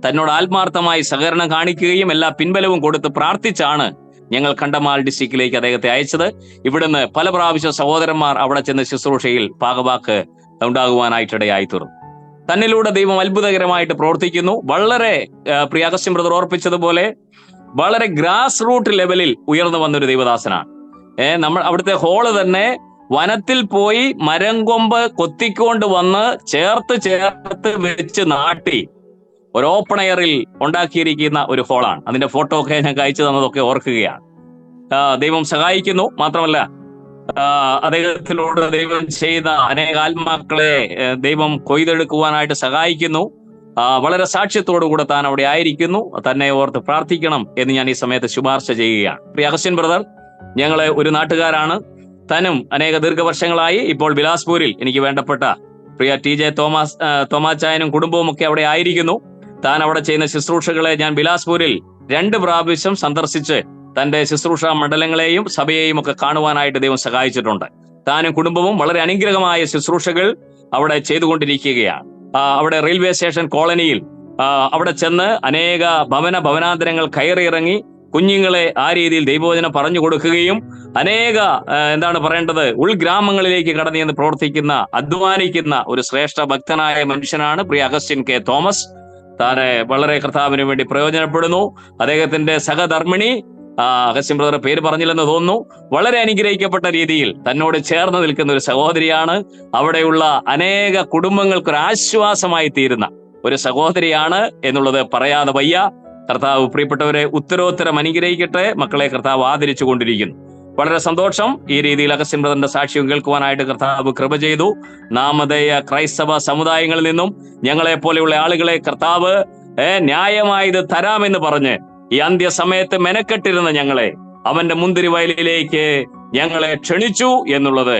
തന്നോട് ആത്മാർത്ഥമായി സഹകരണം കാണിക്കുകയും എല്ലാ പിൻബലവും കൊടുത്ത് പ്രാർത്ഥിച്ചാണ് ഞങ്ങൾ കണ്ടമാൽ ഡിസ്ട്രിക്റ്റിലേക്ക് അദ്ദേഹത്തെ അയച്ചത്. ഇവിടുന്ന് പല പ്രാവശ്യം സഹോദരന്മാർ അവിടെ ചെന്ന് ശുശ്രൂഷയിൽ ഭാഗവാക്ക് ഉണ്ടാകുവാനായിട്ടിടയായി തീർന്നു. തന്നിലൂടെ ദൈവം അത്ഭുതകരമായിട്ട് പ്രവർത്തിക്കുന്നു. വളരെ പ്രിയ അഗസ്റ്റിൻ ബ്രദർ ഓർപ്പിച്ചതുപോലെ വളരെ ഗ്രാസ് റൂട്ട് ലെവലിൽ ഉയർന്നു വന്നൊരു ദൈവദാസനാണ്. നമ്മൾ അവിടുത്തെ ഹോള് തന്നെ വനത്തിൽ പോയി മരം കൊമ്പ് കൊത്തിക്കൊണ്ട് വന്ന് ചേർത്ത് വെച്ച് നാട്ടി ഒരു ഓപ്പൺ എയറിൽ ഉണ്ടാക്കിയിരിക്കുന്ന ഒരു ഹോളാണ്. അതിന്റെ ഫോട്ടോ ഒക്കെ ഞാൻ അയച്ചു തന്നതൊക്കെ ഓർക്കുകയാണ്. ദൈവം സഹായിക്കുന്നു. മാത്രമല്ല അദ്ദേഹത്തിലൂടെ ദൈവം ചെയ്ത അനേക ആത്മാക്കളെ ദൈവം കൊയ്തെടുക്കുവാനായിട്ട് സഹായിക്കുന്നു. വളരെ സാക്ഷ്യത്തോടു കൂടെ താൻ അവിടെ ആയിരിക്കുന്നു. തന്നെ ഓർത്ത് പ്രാർത്ഥിക്കണം എന്ന് ഞാൻ ഈ സമയത്ത് ശുപാർശ ചെയ്യുകയാണ്. പ്രിയ അഗസ്റ്റിൻ ബ്രദർ ഞങ്ങളെ ഒരു നാട്ടുകാരാണ്. താനും അനേക ദീർഘവർഷങ്ങളായി ഇപ്പോൾ ബിലാസ്പൂരിൽ എനിക്ക് വേണ്ടപ്പെട്ട പ്രിയ TJ തോമാച്ചായനും കുടുംബവും ഒക്കെ അവിടെ ആയിരിക്കുന്നു. താൻ അവിടെ ചെയ്യുന്ന ശുശ്രൂഷകളെ ഞാൻ ബിലാസ്പൂരിൽ 2 പ്രാവശ്യം സന്ദർശിച്ച് തന്റെ ശുശ്രൂഷ മണ്ഡലങ്ങളെയും സഭയെയും ഒക്കെ കാണുവാനായിട്ട് ദൈവം സഹായിച്ചിട്ടുണ്ട്. താനും കുടുംബവും വളരെ അനുഗ്രഹമായ ശുശ്രൂഷകൾ അവിടെ ചെയ്തുകൊണ്ടിരിക്കുകയാണ്. അവിടെ റെയിൽവേ സ്റ്റേഷൻ കോളനിയിൽ അവിടെ ചെന്ന് അനേക ഭവനാന്തരങ്ങൾ കയറിയിറങ്ങി കുഞ്ഞുങ്ങളെ ആ രീതിയിൽ ദൈവവചനം പറഞ്ഞു കൊടുക്കുകയും അനേക ഉൾഗ്രാമങ്ങളിലേക്ക് കടന്നു ചെന്ന് പ്രവർത്തിക്കുന്ന അധ്വാനിക്കുന്ന ഒരു ശ്രേഷ്ഠ ഭക്തനായ മനുഷ്യനാണ് പ്രിയ അഗസ്റ്റിൻ കെ തോമസ്. താനെ വളരെ കർത്താവിന് വേണ്ടി പ്രയോജനപ്പെടുന്നു. അദ്ദേഹത്തിന്റെ സഹധർമ്മിണി അഗസ്റ്റിൻ ബ്രദർ പേര് പറഞ്ഞില്ലെന്ന് തോന്നുന്നു, വളരെ അനുഗ്രഹിക്കപ്പെട്ട രീതിയിൽ തന്നോട് ചേർന്ന് നിൽക്കുന്ന ഒരു സഹോദരിയാണ്. അവിടെയുള്ള അനേക കുടുംബങ്ങൾക്ക് ഒരു ആശ്വാസമായി തീരുന്ന ഒരു സഹോദരിയാണ് എന്നുള്ളത് പറയാതെ വയ്യ. കർത്താവ് പ്രിയപ്പെട്ടവരെ ഉത്തരോത്തരം അനുഗ്രഹിക്കട്ടെ. മക്കളെ കർത്താവ് ആദരിച്ചു കൊണ്ടിരിക്കുന്നു. വളരെ സന്തോഷം. ഈ രീതിയിൽ അഗസ്റ്റിൻ ബ്രദറിന്റെ സാക്ഷ്യം കേൾക്കുവാനായിട്ട് കർത്താവ് കൃപ ചെയ്തു. നാമധേയ ക്രൈസ്തവ സമുദായങ്ങളിൽ നിന്നും ഞങ്ങളെ പോലെയുള്ള ആളുകളെ കർത്താവ് ന്യായമായത് തരാമെന്ന് പറഞ്ഞ് ഈ അന്ത്യസമയത്ത് മെനക്കെട്ടിരുന്ന ഞങ്ങളെ അവന്റെ മുന്തിരി വയലിലേക്ക് ഞങ്ങളെ ക്ഷണിച്ചു എന്നുള്ളത്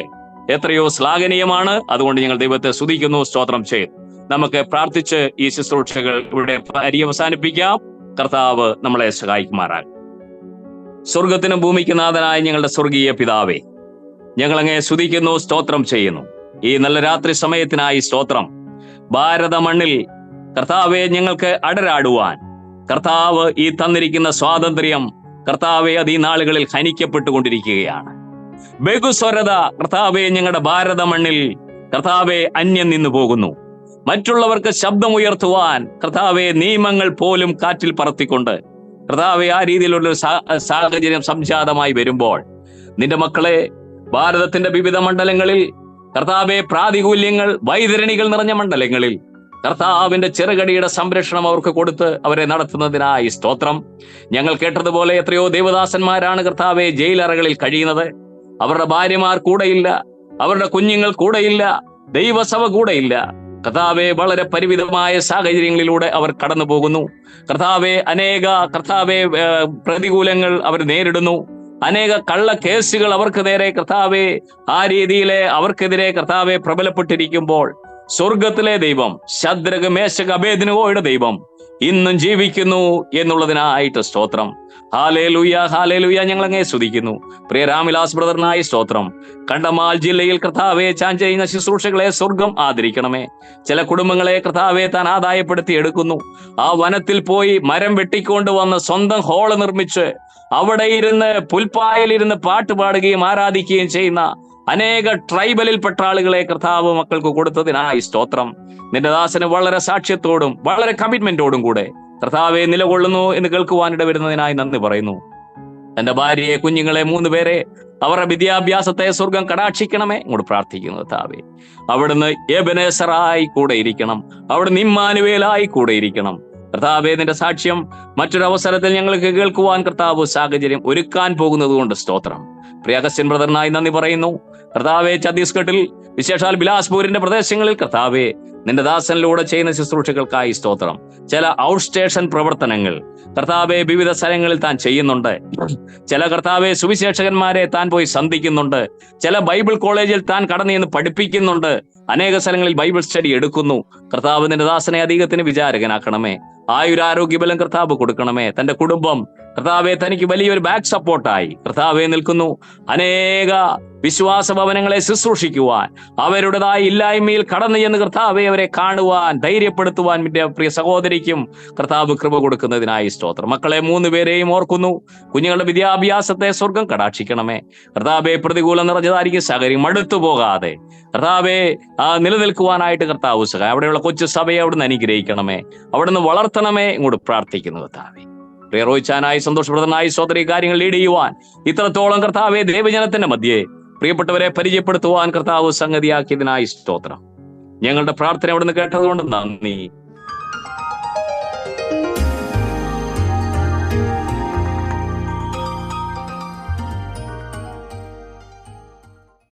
എത്രയോ ശ്ലാഘനീയമാണ്. അതുകൊണ്ട് ഞങ്ങൾ ദൈവത്തെ സ്തുതിക്കുന്നു, സ്തോത്രം ചെയ്യുന്നു. നമുക്ക് പ്രാർത്ഥിച്ച് ഈ ശുശ്രൂഷകൾ ഇവിടെ അവസാനിപ്പിക്കാം. കർത്താവ് നമ്മളെ സഹായിക്കുമാറാകും. സ്വർഗത്തിനും ഭൂമിക്ക് നാഥനായ ഞങ്ങളുടെ സ്വർഗീയ പിതാവേ, ഞങ്ങളങ്ങേ സ്തുതിക്കുന്നു, സ്തോത്രം ചെയ്യുന്നു. ഈ നല്ല രാത്രി സമയത്തിനായി സ്തോത്രം. ഭാരത മണ്ണിൽ കർത്താവെ ഞങ്ങൾക്ക് അടരാടുവാൻ കർത്താവ് ഈ തന്നിരിക്കുന്ന സ്വാതന്ത്ര്യം കർത്താവെ അത് ഈ നാളുകളിൽ ഹനിക്കപ്പെട്ടുകൊണ്ടിരിക്കുകയാണ്. ബഹുസ്വരത കർത്താവെ ഞങ്ങളുടെ ഭാരത മണ്ണിൽ കർത്താവെ അന്യം നിന്നു പോകുന്നു. മറ്റുള്ളവർക്ക് ശബ്ദമുയർത്തുവാൻ കർത്താവെ നിയമങ്ങൾ പോലും കാറ്റിൽ പറത്തിക്കൊണ്ട് കർത്താവെ ആ രീതിയിലുള്ള സാഹചര്യം സംജാതമായി വരുമ്പോൾ നിന്റെ മക്കളെ ഭാരതത്തിന്റെ വിവിധ മണ്ഡലങ്ങളിൽ കർത്താവെ പ്രാതികൂല്യങ്ങൾ വൈതരണികൾ നിറഞ്ഞ മണ്ഡലങ്ങളിൽ കർത്താവിന്റെ ചെറുകടിയുടെ സംരക്ഷണം അവർക്ക് കൊടുത്ത് അവരെ നടത്തുന്നതിനായി സ്തോത്രം. ഞങ്ങൾ കേട്ടതുപോലെ എത്രയോ ദേവദാസന്മാരാണ് കർത്താവെ ജയിലറകളിൽ കഴിയുന്നത്. അവരുടെ ഭാര്യമാർ കൂടെയില്ല, അവരുടെ കുഞ്ഞുങ്ങൾ കൂടെയില്ല, ദൈവസഭ കൂടെയില്ല. കർത്താവെ വളരെ പരിമിതമായ സാഹചര്യങ്ങളിലൂടെ അവർ കടന്നു പോകുന്നു. കർത്താവെ അനേക പ്രതികൂലങ്ങൾ അവർ നേരിടുന്നു. അനേക കള്ള കേസുകൾ അവർക്ക് നേരെ കർത്താവെ ആ രീതിയിലെ അവർക്കെതിരെ കർത്താവെ പ്രബലപ്പെട്ടിരിക്കുമ്പോൾ സ്വർഗത്തിലെ ദൈവം ശദ്രക മേശക അബേദ്നെഗോയുടെ ദൈവം ഇന്നും ജീവിക്കുന്നു എന്നുള്ളതിനായിട്ട് സ്തോത്രം. Hallelujah, hallelujah. ഞങ്ങളങ്ങേ സ്തുതിക്കുന്നു. പ്രിയ രാംവിലാസ് ബ്രദറിനായി സ്തോത്രം. കണ്ടമാൽ ജില്ലയിൽ കർത്താവെ താൻ ചെയ്യുന്ന ശുശ്രൂഷകളെ സ്വർഗം ആദരിക്കണമേ. ചില കുടുംബങ്ങളെ കർത്താവെ താൻ ആദായപ്പെടുത്തി എടുക്കുന്നു. ആ വനത്തിൽ പോയി മരം വെട്ടിക്കൊണ്ട് വന്ന് സ്വന്തം ഹോള് നിർമ്മിച്ച് അവിടെ ഇരുന്ന് പുൽപ്പായലിരുന്ന് പാട്ട് പാടുകയും ആരാധിക്കുകയും ചെയ്യുന്ന അനേക ട്രൈബലിൽപ്പെട്ട ആളുകളെ കർത്താവ് മക്കൾക്ക് കൊടുത്തതിനായി സ്തോത്രം. നിന്റെ ദാസന് വളരെ സാക്ഷ്യത്തോടും വളരെ കമ്മിറ്റ്മെന്റോടും കൂടെ കർത്താവെ നിലകൊള്ളുന്നു എന്ന് കേൾക്കുവാനിട വരുന്നതിനായി നന്ദി പറയുന്നു. തന്റെ ഭാര്യയെ, കുഞ്ഞുങ്ങളെ, 3 പേരെ, അവരുടെ വിദ്യാഭ്യാസത്തെ സ്വർഗം കടാക്ഷിക്കണമേ. ഇങ്ങോട്ട് പ്രാർത്ഥിക്കുന്നു കർത്താവെ. അവിടുന്ന് എബനേസറായി കൂടെ ഇരിക്കണം, അവിടുന്ന് ഇമ്മാനുവേലായി കൂടെ ഇരിക്കണം. കർത്താവെ നിന്റെ സാക്ഷ്യം മറ്റൊരു അവസരത്തിൽ ഞങ്ങൾക്ക് കേൾക്കുവാൻ കർത്താവ് സാഹചര്യം ഒരുക്കാൻ പോകുന്നത് കൊണ്ട് സ്തോത്രം. പ്രിയ അഗസ്റ്റിൻ ബ്രദറിനായി നന്ദി പറയുന്നു. കർത്താവെ ഛത്തീസ്ഗഡിൽ വിശേഷാൽ ബിലാസ്പൂരിന്റെ പ്രദേശങ്ങളിൽ കർത്താവെ നിന്റെ ദാസനിലൂടെ ചെയ്യുന്ന ശുശ്രൂഷകൾക്കായി സ്തോത്രം. ചില ഔട്ട് സ്റ്റേഷൻ പ്രവർത്തനങ്ങൾ കർത്താവെ വിവിധ സ്ഥലങ്ങളിൽ താൻ ചെയ്യുന്നുണ്ട്. ചില കർത്താവെ സുവിശേഷകന്മാരെ താൻ പോയി സന്ധിക്കുന്നുണ്ട്. ചില ബൈബിൾ കോളേജിൽ താൻ കടന്നു ചെന്ന് പഠിപ്പിക്കുന്നുണ്ട്. അനേക സ്ഥലങ്ങളിൽ ബൈബിൾ സ്റ്റഡി എടുക്കുന്നു. കർത്താവ് നിന്റെ ദാസനെ അധികത്തിന് വിചാരകനാക്കണമേ. ആയുരാരോഗ്യബലം കർത്താവ് കൊടുക്കണമേ. തന്റെ കുടുംബം കർത്താവെ തനിക്ക് വലിയൊരു ബാക്ക് സപ്പോർട്ടായി കർത്താവെ നിൽക്കുന്നു. അനേക വിശ്വാസ ഭവനങ്ങളെ ശുശ്രൂഷിക്കുവാൻ, അവരുടേതായ ഇല്ലായ്മയിൽ കടന്നു ചെന്ന് കർത്താവെ അവരെ കാണുവാൻ, ധൈര്യപ്പെടുത്തുവാൻ പ്രിയ സഹോദരിക്കും കർത്താവ് കൃപ കൊടുക്കുന്നതിനായി സ്തോത്രം. മക്കളെ 3 പേരെയും ഓർക്കുന്നു. കുഞ്ഞുങ്ങളുടെ വിദ്യാഭ്യാസത്തെ സ്വർഗം കടാക്ഷിക്കണമേ. കർത്താവെ പ്രതികൂലം നിറഞ്ഞതായിരിക്കും സാഹചര്യം മടുത്തു പോകാതെ കർത്താവെ നിലനിൽക്കുവാനായിട്ട് കർത്താവ് സഹായം. അവിടെയുള്ള കൊച്ചു സഭയെ അവിടുന്ന് അനുഗ്രഹിക്കണമേ, അവിടുന്ന് വളർത്തണമേ. ഇങ്ങോട്ട് പ്രാർത്ഥിക്കുന്നു കർത്താവെ. പ്രിയ റോയിച്ചാനായി, സന്തോഷപ്രദനായി സോദരി കാര്യങ്ങൾ ലീഡ് ചെയ്യുവാൻ ഇത്രത്തോളം കർത്താവെ ദൈവജനത്തിന്റെ മധ്യേ പ്രിയപ്പെട്ടവരെ പരിചയപ്പെടുത്തുവാൻ കർത്താവ് സംഗതിയാക്കിയതിനായി സ്തോത്രം. ഞങ്ങളുടെ പ്രാർത്ഥന അവിടുന്ന് കേട്ടതുകൊണ്ട് നന്ദി.